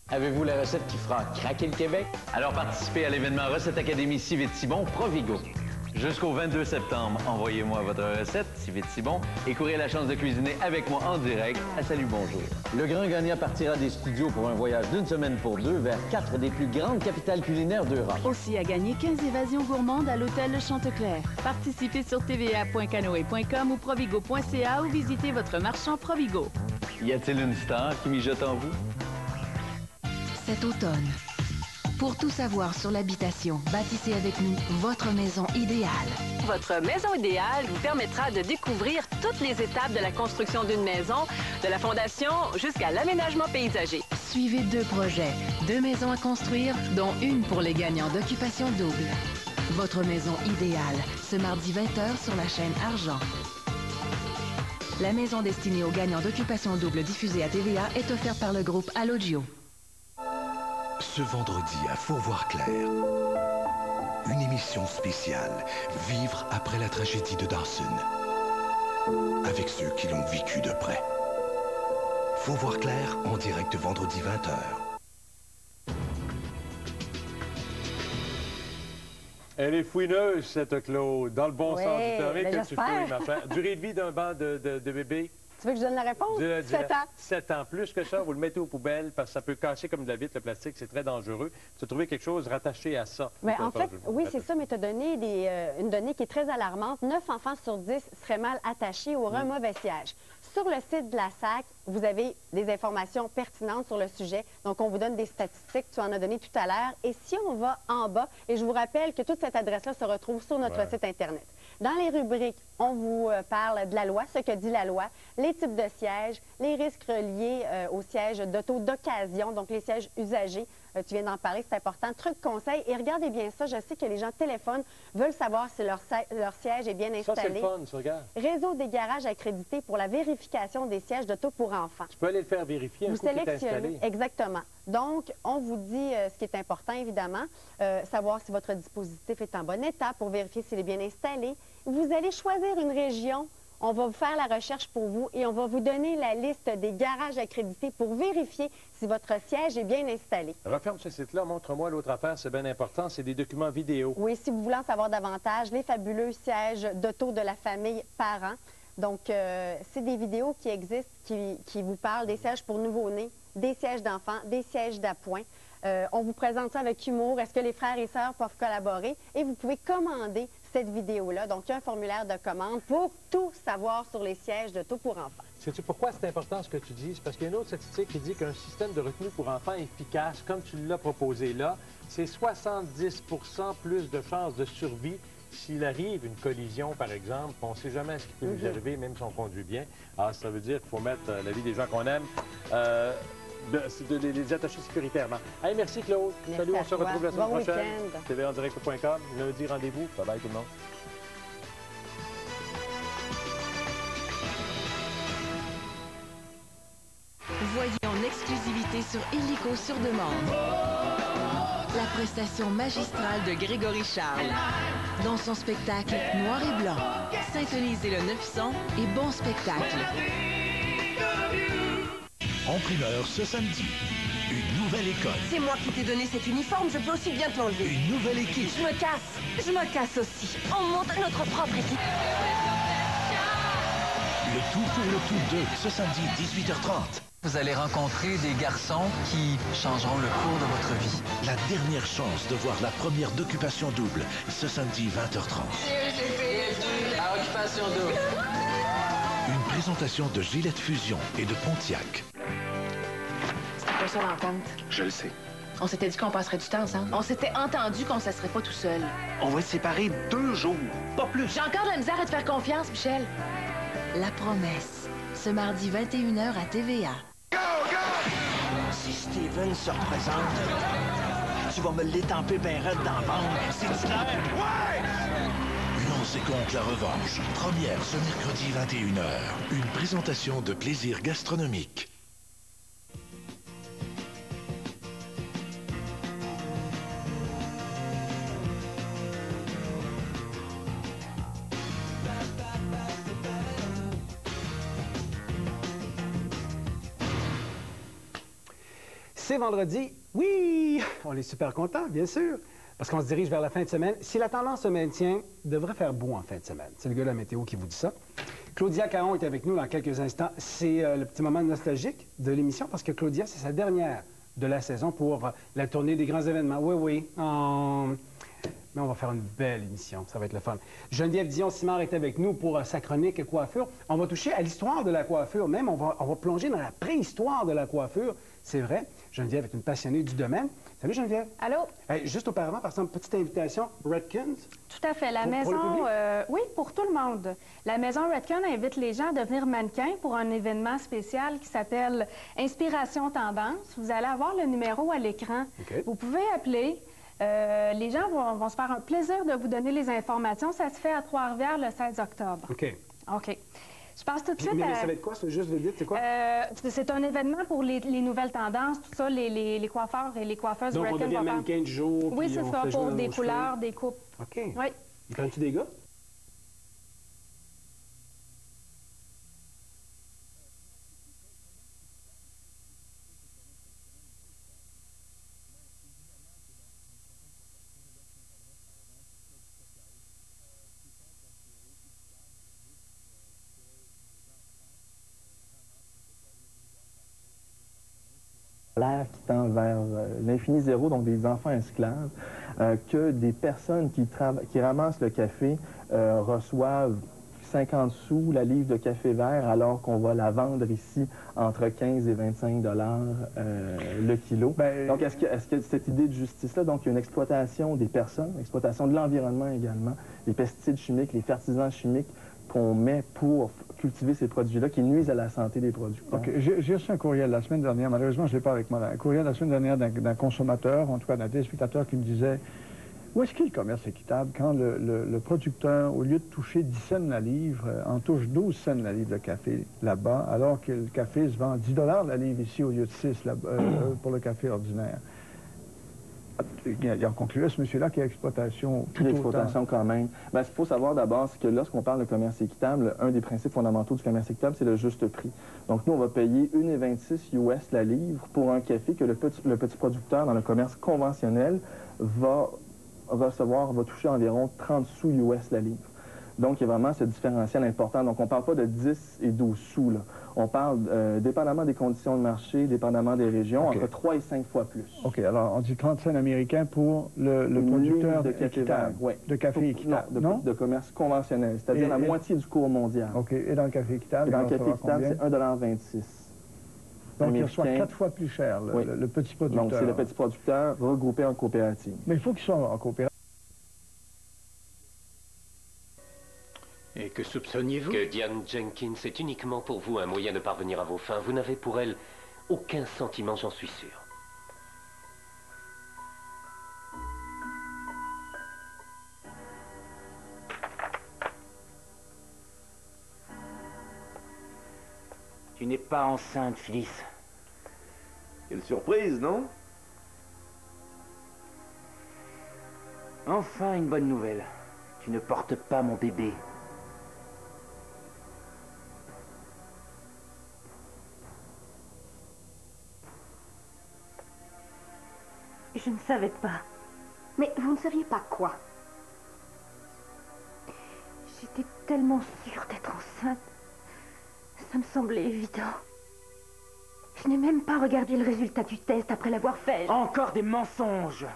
Avez-vous la recette qui fera craquer le Québec? Alors participez à l'événement Recette Académie Si vite si bon Provigo. Jusqu'au 22 septembre, envoyez-moi votre recette, si vite si bon, et courez la chance de cuisiner avec moi en direct à Salut Bonjour. Le grand gagnant partira des studios pour un voyage d'une semaine pour deux vers 4 des plus grandes capitales culinaires d'Europe. Aussi à gagner 15 évasions gourmandes à l'hôtel Chanteclair. Participez sur tva.canoe.com ou provigo.ca ou visitez votre marchand Provigo. Y a-t-il une star qui mijote en vous? Cet automne. Pour tout savoir sur l'habitation, bâtissez avec nous votre maison idéale. Votre maison idéale vous permettra de découvrir toutes les étapes de la construction d'une maison, de la fondation jusqu'à l'aménagement paysager. Suivez 2 projets, 2 maisons à construire, dont une pour les gagnants d'occupation double. Votre maison idéale, ce mardi 20h sur la chaîne Argent. La maison destinée aux gagnants d'occupation double diffusée à TVA est offerte par le groupe Allogio. Ce vendredi à Fourvoire-Claire, une émission spéciale, Vivre après la tragédie de Dawson, avec ceux qui l'ont vécu de près. Fourvoire-Claire en direct vendredi 20h. Elle est fouineuse, cette Claude, dans le bon sens du terme. Ben Que tu fouilles, ma chère. Durée de vie d'un banc de bébé? Tu veux que je donne la réponse? 7 ans. 7 ans. Plus que ça, vous le mettez aux poubelles parce que ça peut casser comme de la vitre, le plastique, c'est très dangereux. Tu as trouvé quelque chose rattaché à ça. Mais en fait, oui, c'est ça, mais tu as donné une donnée qui est très alarmante. 9 enfants sur 10 seraient mal attachés ou auraient un mauvais siège. Sur le site de la SAC, vous avez des informations pertinentes sur le sujet. Donc, on vous donne des statistiques. Tu en as donné tout à l'heure. Et si on va en bas, et je vous rappelle que toute cette adresse-là se retrouve sur notre site Internet. Dans les rubriques, on vous parle de la loi, ce que dit la loi, les types de sièges, les risques reliés aux sièges d'auto d'occasion, donc les sièges usagés. Tu viens d'en parler, c'est important. Truc conseil, et regardez bien ça, je sais que les gens téléphonent, veulent savoir si leur siège est bien installé. Ça, c'est le fun, ça, regarde. Réseau des garages accrédités pour la vérification des sièges d'auto pour enfants. Tu peux aller le faire vérifier un coup qu'il est installé. Exactement. Donc, on vous dit ce qui est important, évidemment, savoir si votre dispositif est en bon état pour vérifier s'il est bien installé. Vous allez choisir une région. On va vous faire la recherche pour vous et on va vous donner la liste des garages accrédités pour vérifier si votre siège est bien installé. Referme ce site-là, montre-moi l'autre affaire, c'est bien important, c'est des documents vidéo. Oui, si vous voulez en savoir davantage, les fabuleux sièges d'auto de la famille parents. Donc, c'est des vidéos qui existent, qui vous parlent des sièges pour nouveau-nés, des sièges d'enfants, des sièges d'appoint. On vous présente ça avec humour. Est-ce que les frères et sœurs peuvent collaborer? Et vous pouvez commander cette vidéo-là. Donc, il y a un formulaire de commande pour tout savoir sur les sièges d'auto pour enfants. Sais-tu pourquoi c'est important ce que tu dis? C'est parce qu'il y a une autre statistique qui dit qu'un système de retenue pour enfants efficace, comme tu l'as proposé là, c'est 70 plus de chances de survie s'il arrive une collision, par exemple. On ne sait jamais ce qui peut nous arriver, même si on conduit bien. Alors, ça veut dire qu'il faut mettre la vie des gens qu'on aime des attachés sécuritaires. Hey, merci Claude. Merci. Salut, on se retrouve la semaine Bon prochaine. week-end. TVendirect.com. Lundi, rendez-vous. Bye bye tout le monde. Voyez en exclusivité sur Illico sur demande la prestation magistrale de Grégory Charles dans son spectacle Noir et Blanc. Syntonisez le 900 et bon spectacle. En primeur ce samedi, une nouvelle école. C'est moi qui t'ai donné cet uniforme, je peux aussi bien te l'enlever. Une nouvelle équipe. Je me casse aussi. On monte notre propre équipe. Le tout pour le tout 2, ce samedi 18h30. Vous allez rencontrer des garçons qui changeront le cours de votre vie. La dernière chance de voir la première d'Occupation Double, ce samedi 20h30. À Occupation Double. Une présentation de Gillette Fusion et de Pontiac. C'était pas ça l'entente. Je le sais. On s'était dit qu'on passerait du temps ensemble. On s'était entendu qu'on ne se laisserait pas tout seul. On va être séparés 2 jours, pas plus. J'ai encore de la misère à te faire confiance, Michel. La promesse, ce mardi 21h à TVA. Si Steven se représente, tu vas me l'étamper ben raide dans le ventre. C'est-tu clair? Ouais! Lance et compte la revanche. Première ce mercredi 21h. Une présentation de plaisir gastronomique. C'est vendredi. Oui! On est super contents, bien sûr, parce qu'on se dirige vers la fin de semaine. Si la tendance se maintient, il devrait faire beau en fin de semaine. C'est le gars de la météo qui vous dit ça. Claudia Caron est avec nous dans quelques instants. C'est le petit moment nostalgique de l'émission, parce que Claudia, c'est sa dernière de la saison pour la tournée des grands événements. Oui, oui. Mais on va faire une belle émission. Ça va être le fun. Geneviève Dion-Simard est avec nous pour sa chronique coiffure. On va toucher à l'histoire de la coiffure. Même, on va plonger dans la préhistoire de la coiffure. C'est vrai. Geneviève est une passionnée du domaine. Salut Geneviève. Allô? Juste auparavant, par exemple, petite invitation, Redkins. Tout à fait. La maison, oui, pour tout le monde. La maison Redken invite les gens à devenir mannequins pour un événement spécial qui s'appelle Inspiration Tendance. Vous allez avoir le numéro à l'écran. Okay. Vous pouvez appeler. Les gens vont se faire un plaisir de vous donner les informations. Ça se fait à Trois-Rivières le 16 octobre. OK. OK. Je passe tout de suite mais ça va être quoi? Juste le dire, c'est quoi? C'est un événement pour les nouvelles tendances, tout ça, les coiffeurs et les coiffeuses. Donc, on devient mannequin du jour. Oui, c'est ça, pour des couleurs, des coupes. OK. Oui. Prends-tu des gars? L'air qui tend vers l'infini zéro, donc des enfants esclaves, que des personnes qui ramassent le café reçoivent 50 sous la livre de café vert, alors qu'on va la vendre ici entre 15 et 25 $ le kilo. Donc, est-ce que cette idée de justice-là, donc il y a une exploitation des personnes, exploitation de l'environnement également, les pesticides chimiques, les fertilisants chimiques qu'on met pour cultiver ces produits-là qui nuisent à la santé des producteurs. OK. J'ai reçu un courriel la semaine dernière, malheureusement, je ne l'ai pas avec moi, un courriel la semaine dernière d'un consommateur, en tout cas d'un téléspectateur qui me disait où est-ce qu'il y a le commerce équitable quand le producteur, au lieu de toucher 10 cents la livre, en touche 12 cents la livre de café là-bas, alors que le café se vend 10 $ la livre ici au lieu de 6 pour le café ordinaire. Il a conclu, ce monsieur-là, qu'il y a exploitation tout L'exploitation quand même. Ce qu'il faut savoir d'abord, c'est que lorsqu'on parle de commerce équitable, un des principes fondamentaux du commerce équitable, c'est le juste prix. Donc nous, on va payer 1,26 US la livre pour un café que le petit producteur dans le commerce conventionnel va toucher environ 30 sous US la livre. Donc, il y a vraiment ce différentiel important. Donc, on ne parle pas de 10 et 12 sous, là. On parle, dépendamment des conditions de marché, dépendamment des régions, entre 3 et 5 fois plus. OK. Alors, on dit 30 cents américains pour le producteur de café vert, oui. De café équitable, non? De commerce conventionnel, c'est-à-dire la moitié du cours mondial. OK. Et dans le café équitable? Dans le café équitable, c'est 1,26 $. Donc, il reçoit 4 fois plus cher, le petit producteur. Donc, c'est le petit producteur regroupé en coopérative. Mais il faut qu'il soit en coopérative. Et que soupçonniez-vous? Que Diane Jenkins est uniquement pour vous un moyen de parvenir à vos fins. Vous n'avez pour elle Aucun sentiment, j'en suis sûr. Tu n'es pas enceinte, Phyllis. Quelle surprise, non? Enfin une bonne nouvelle. Tu ne portes pas mon bébé. Je ne savais pas. Mais vous ne saviez pas quoi? J'étais tellement sûre d'être enceinte. Ça me semblait évident. Je n'ai même pas regardé le résultat du test après l'avoir fait. Encore des mensonges!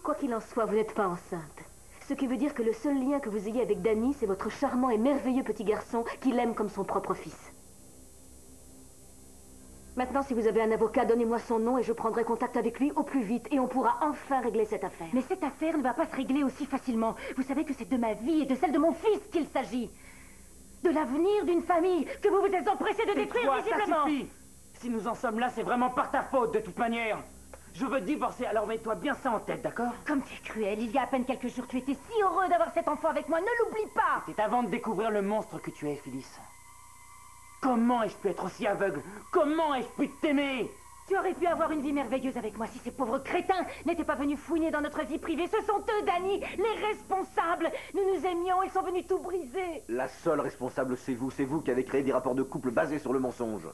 Quoi qu'il en soit, vous n'êtes pas enceinte. Ce qui veut dire que le seul lien que vous ayez avec Danny, c'est votre charmant et merveilleux petit garçon qui l'aime comme son propre fils. Maintenant, si vous avez un avocat, donnez-moi son nom et je prendrai contact avec lui au plus vite et on pourra enfin régler cette affaire. Mais cette affaire ne va pas se régler aussi facilement. Vous savez que c'est de ma vie et de celle de mon fils qu'il s'agit. De l'avenir d'une famille que vous vous êtes empressé de détruire visiblement. Ça suffit! Si nous en sommes là, c'est vraiment par ta faute de toute manière. Je veux divorcer, alors mets-toi bien ça en tête, d'accord? Comme tu es cruel, il y a à peine quelques jours, tu étais si heureux d'avoir cet enfant avec moi, ne l'oublie pas! C'est avant de découvrir le monstre que tu es, Phyllis. Comment ai-je pu être aussi aveugle? Comment ai-je pu t'aimer? Tu aurais pu avoir une vie merveilleuse avec moi si ces pauvres crétins n'étaient pas venus fouiner dans notre vie privée. Ce sont eux, Danny, les responsables. Nous nous aimions, ils sont venus tout briser. La seule responsable, c'est vous qui avez créé des rapports de couple basés sur le mensonge.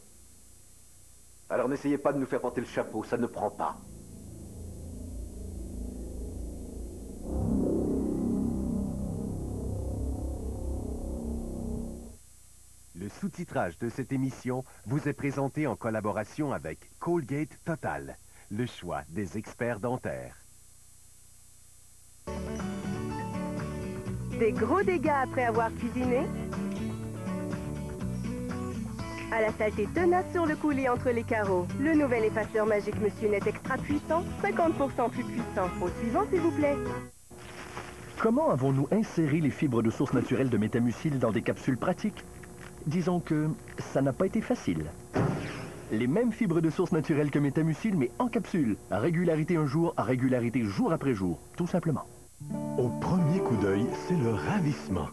Alors n'essayez pas de nous faire porter le chapeau, ça ne prend pas. Le sous-titrage de cette émission vous est présenté en collaboration avec Colgate Total, le choix des experts dentaires. Des gros dégâts après avoir cuisiné? À la saleté tenace sur le coulis entre les carreaux. Le nouvel effaceur magique Monsieur Net extra puissant, 50% plus puissant. Au suivant, s'il vous plaît. Comment avons-nous inséré les fibres de source naturelle de Métamucil dans des capsules pratiques? Disons que ça n'a pas été facile. Les mêmes fibres de source naturelle que Métamucil, mais en capsule. À régularité un jour, à régularité jour après jour. Tout simplement. Au premier coup d'œil, c'est le ravissement.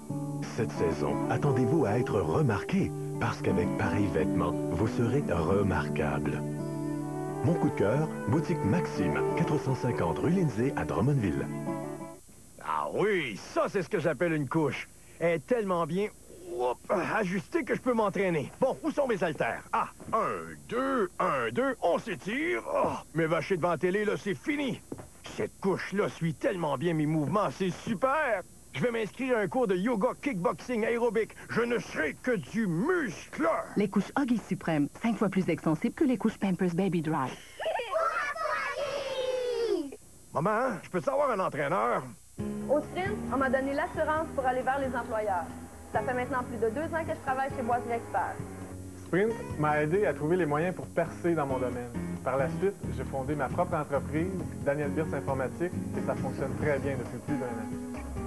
Cette saison, attendez-vous à être remarqué, parce qu'avec pareil vêtement, vous serez remarquable. Mon coup de cœur, boutique Maxime, 450 rue Lindsay à Drummondville. Ah oui, ça c'est ce que j'appelle une couche. Elle est tellement bien ajustée que je peux m'entraîner. Bon, où sont mes haltères? Ah, 1, 2, on s'étire. Oh, mes vachers devant la télé, là, c'est fini. Cette couche-là suit tellement bien mes mouvements, c'est super! Je vais m'inscrire à un cours de yoga, kickboxing, aérobic. Je ne serai que du muscle! Les couches Huggies Suprême, 5 fois plus extensibles que les couches Pampers Baby Dry. Maman, je peux savoir un entraîneur? Au sprint, on m'a donné l'assurance pour aller vers les employeurs. Ça fait maintenant plus de 2 ans que je travaille chez Boiserie Expert. Sprint m'a aidé à trouver les moyens pour percer dans mon domaine. Par la suite, j'ai fondé ma propre entreprise, Daniel Birtz Informatique, et ça fonctionne très bien depuis plus d'1 an.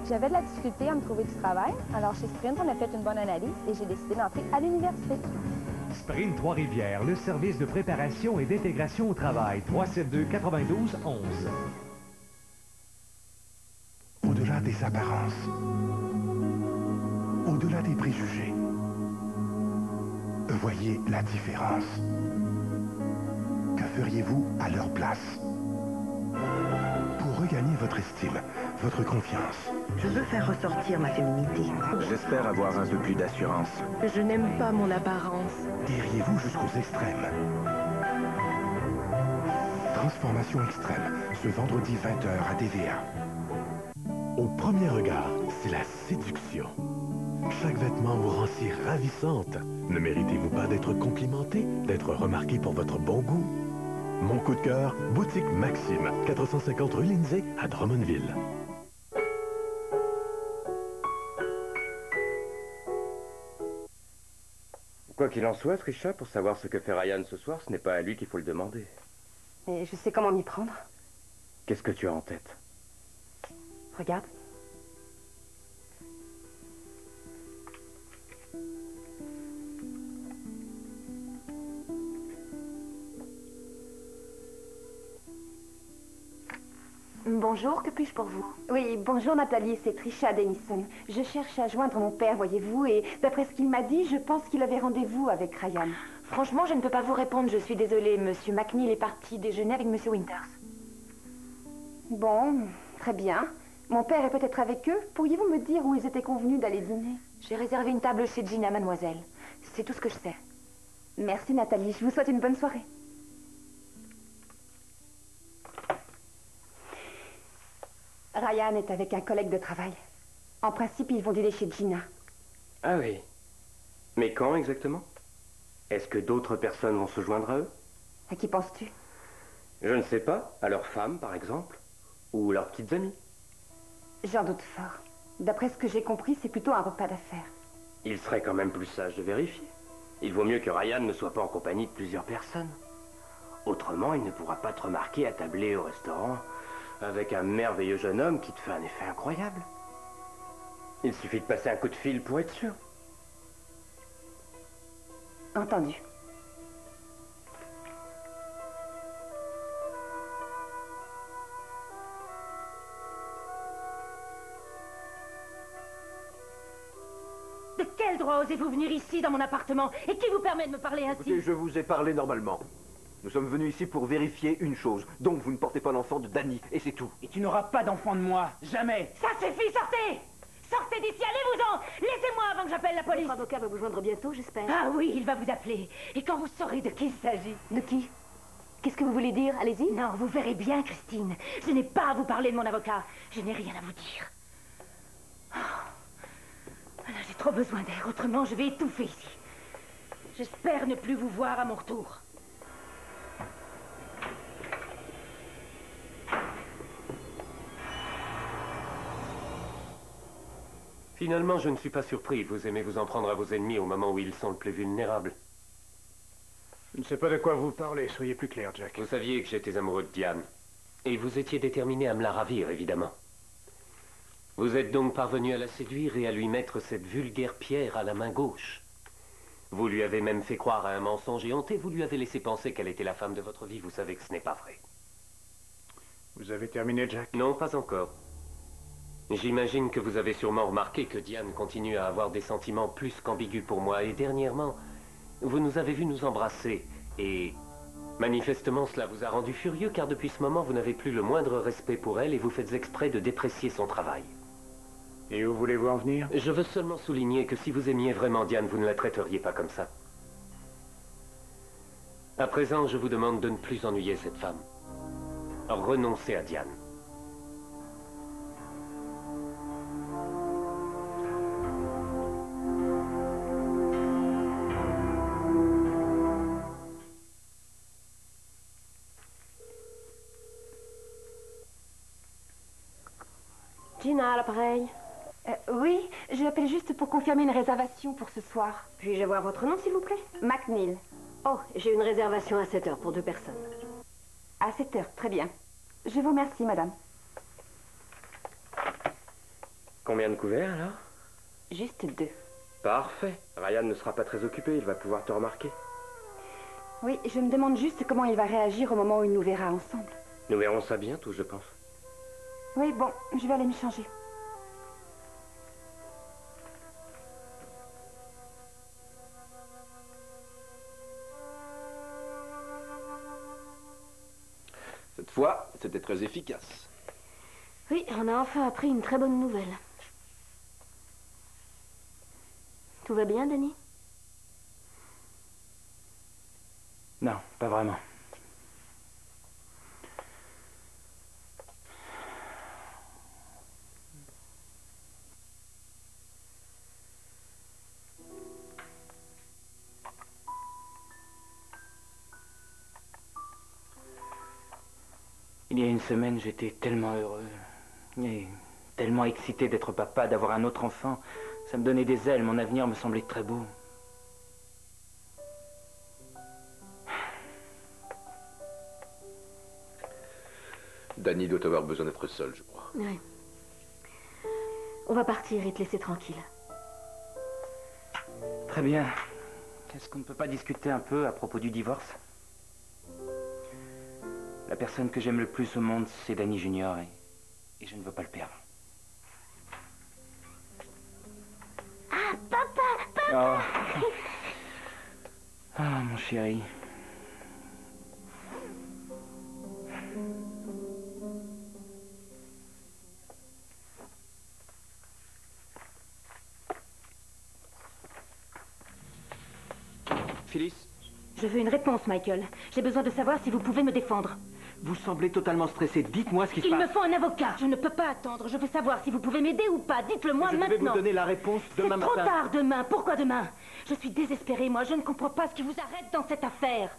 J'avais de la difficulté à me trouver du travail, alors chez Sprint, on a fait une bonne analyse et j'ai décidé d'entrer à l'université. Sprint Trois-Rivières, le service de préparation et d'intégration au travail. 372-92-11. Au-delà des apparences, au-delà des préjugés, voyez la différence. Que feriez-vous à leur place? Pour regagner votre estime, votre confiance. Je veux faire ressortir ma féminité. J'espère avoir un peu plus d'assurance. Je n'aime pas mon apparence. Iriez-vous jusqu'aux extrêmes? Transformation extrême, ce vendredi 20h à TVA. Au premier regard, c'est la séduction. Chaque vêtement vous rend si ravissante. Ne méritez-vous pas d'être complimenté, d'être remarqué pour votre bon goût? Mon coup de cœur, boutique Maxime, 450 rue Lindsay à Drummondville. Quoi qu'il en soit, Trisha, pour savoir ce que fait Ryan ce soir, ce n'est pas à lui qu'il faut le demander. Et je sais comment m'y prendre. Qu'est-ce que tu as en tête? Regarde. bonjour, que puis-je pour vous? Oui, bonjour Nathalie, c'est Trisha Denison. Je cherche à joindre mon père, voyez-vous, et d'après ce qu'il m'a dit, je pense qu'il avait rendez-vous avec Ryan. Franchement, je ne peux pas vous répondre, je suis désolée. Monsieur McNeil est parti déjeuner avec Monsieur Winters. Bon, très bien. Mon père est peut-être avec eux. Pourriez-vous me dire où ils étaient convenus d'aller dîner? J'ai réservé une table chez Gina, mademoiselle. C'est tout ce que je sais. Merci Nathalie, je vous souhaite une bonne soirée. Ryan est avec un collègue de travail. En principe, ils vont dîner chez Gina. Ah oui. Mais quand exactement? Est-ce que d'autres personnes vont se joindre à eux? À qui penses-tu? Je ne sais pas. À leurs femmes, par exemple? Ou leurs petites amies? J'en doute fort. D'après ce que j'ai compris, c'est plutôt un repas d'affaires. Il serait quand même plus sage de vérifier. Il vaut mieux que Ryan ne soit pas en compagnie de plusieurs personnes. Autrement, il ne pourra pas te remarquer attablé au restaurant avec un merveilleux jeune homme qui te fait un effet incroyable. Il suffit de passer un coup de fil pour être sûr. Entendu. De quel droit osez-vous venir ici, dans mon appartement? Et qui vous permet de me parler ainsi? Écoutez, je vous ai parlé normalement. Nous sommes venus ici pour vérifier une chose. Donc, vous ne portez pas l'enfant de Danny, et c'est tout. Et tu n'auras pas d'enfant de moi, jamais. Ça suffit, sortez! Sortez d'ici, allez-vous-en! Laissez-moi avant que j'appelle la police! Votre avocat va vous joindre bientôt, j'espère. Ah oui, il va vous appeler. Et quand vous saurez de qui il s'agit. De qui? Qu'est-ce que vous voulez dire? Allez-y. Non, vous verrez bien, Christine. Je n'ai pas à vous parler de mon avocat. Je n'ai rien à vous dire. Voilà, j'ai trop besoin d'air, autrement je vais étouffer ici. J'espère ne plus vous voir à mon retour. Finalement, je ne suis pas surpris. Vous aimez vous en prendre à vos ennemis au moment où ils sont le plus vulnérables. Je ne sais pas de quoi vous parlez. Soyez plus clair, Jack. Vous saviez que j'étais amoureux de Diane. Et vous étiez déterminé à me la ravir, évidemment. Vous êtes donc parvenu à la séduire et à lui mettre cette vulgaire pierre à la main gauche. Vous lui avez même fait croire à un mensonge éhonté. Vous lui avez laissé penser qu'elle était la femme de votre vie. Vous savez que ce n'est pas vrai. Vous avez terminé, Jack? Non, pas encore. J'imagine que vous avez sûrement remarqué que Diane continue à avoir des sentiments plus qu'ambigus pour moi. Et dernièrement, vous nous avez vus nous embrasser. Et manifestement, cela vous a rendu furieux, car depuis ce moment, vous n'avez plus le moindre respect pour elle et vous faites exprès de déprécier son travail. Et où voulez-vous en venir? Je veux seulement souligner que si vous aimiez vraiment Diane, vous ne la traiteriez pas comme ça. À présent, je vous demande de ne plus ennuyer cette femme. Renoncez à Diane. Gina, à l'appareil. Oui, je l'appelle juste pour confirmer une réservation pour ce soir. Puis-je avoir votre nom, s'il vous plaît? McNeil. Oh, j'ai une réservation à 7 heures pour 2 personnes. À 7 heures, très bien. Je vous remercie, madame. Combien de couverts, alors? Juste 2. Parfait. Ryan ne sera pas très occupé, il va pouvoir te remarquer. Oui, je me demande juste comment il va réagir au moment où il nous verra ensemble. Nous verrons ça bientôt, je pense. Oui, bon, je vais aller me changer. Cette fois, c'était très efficace. Oui, on a enfin appris une très bonne nouvelle. Tout va bien, Danny? Non, pas vraiment. Il y a une semaine, j'étais tellement heureux et tellement excité d'être papa, d'avoir un autre enfant. Ça me donnait des ailes, mon avenir me semblait très beau. Danny doit avoir besoin d'être seul, je crois. Oui. On va partir et te laisser tranquille. Très bien. Est-ce qu'on ne peut pas discuter un peu à propos du divorce? La personne que j'aime le plus au monde, c'est Danny Junior. Et Et je ne veux pas le perdre. Ah, papa! Oh. Ah, mon chéri. Phyllis? Je veux une réponse, Michael. J'ai besoin de savoir si vous pouvez me défendre. Vous semblez totalement stressé. Dites-moi ce qui se passe. Il me faut un avocat. Je ne peux pas attendre. Je veux savoir si vous pouvez m'aider ou pas. Dites-le-moi maintenant. Je vais vous donner la réponse demain matin. C'est trop tard demain. Pourquoi demain? Je suis désespérée, moi. Je ne comprends pas ce qui vous arrête dans cette affaire.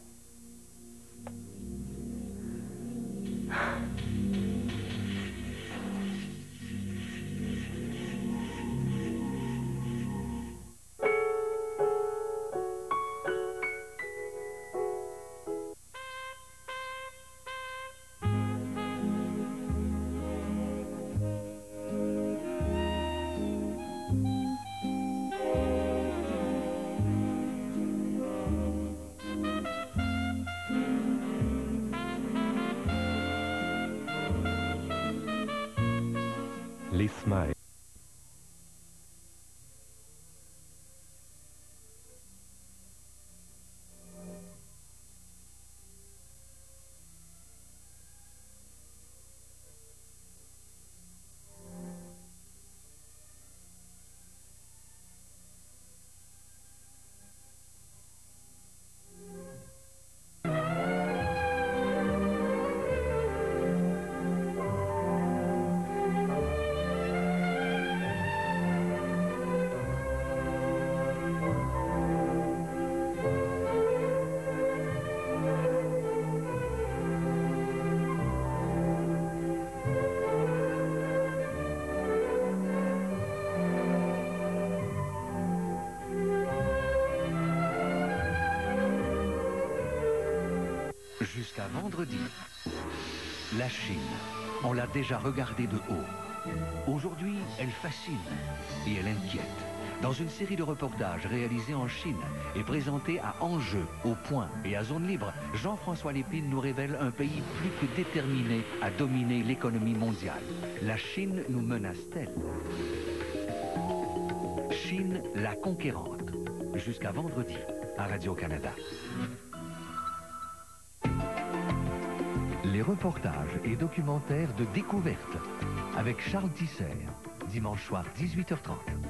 Les Smiles. Jusqu'à vendredi. La Chine, on l'a déjà regardée de haut. Aujourd'hui, elle fascine et elle inquiète. Dans une série de reportages réalisés en Chine et présentés à Enjeu, au Point et à Zone Libre, Jean-François Lépine nous révèle un pays plus que déterminé à dominer l'économie mondiale. La Chine nous menace-t-elle? Chine, la conquérante. Jusqu'à vendredi, à Radio-Canada. Les reportages et documentaires de découverte avec Charles Tisser, dimanche soir 18h30.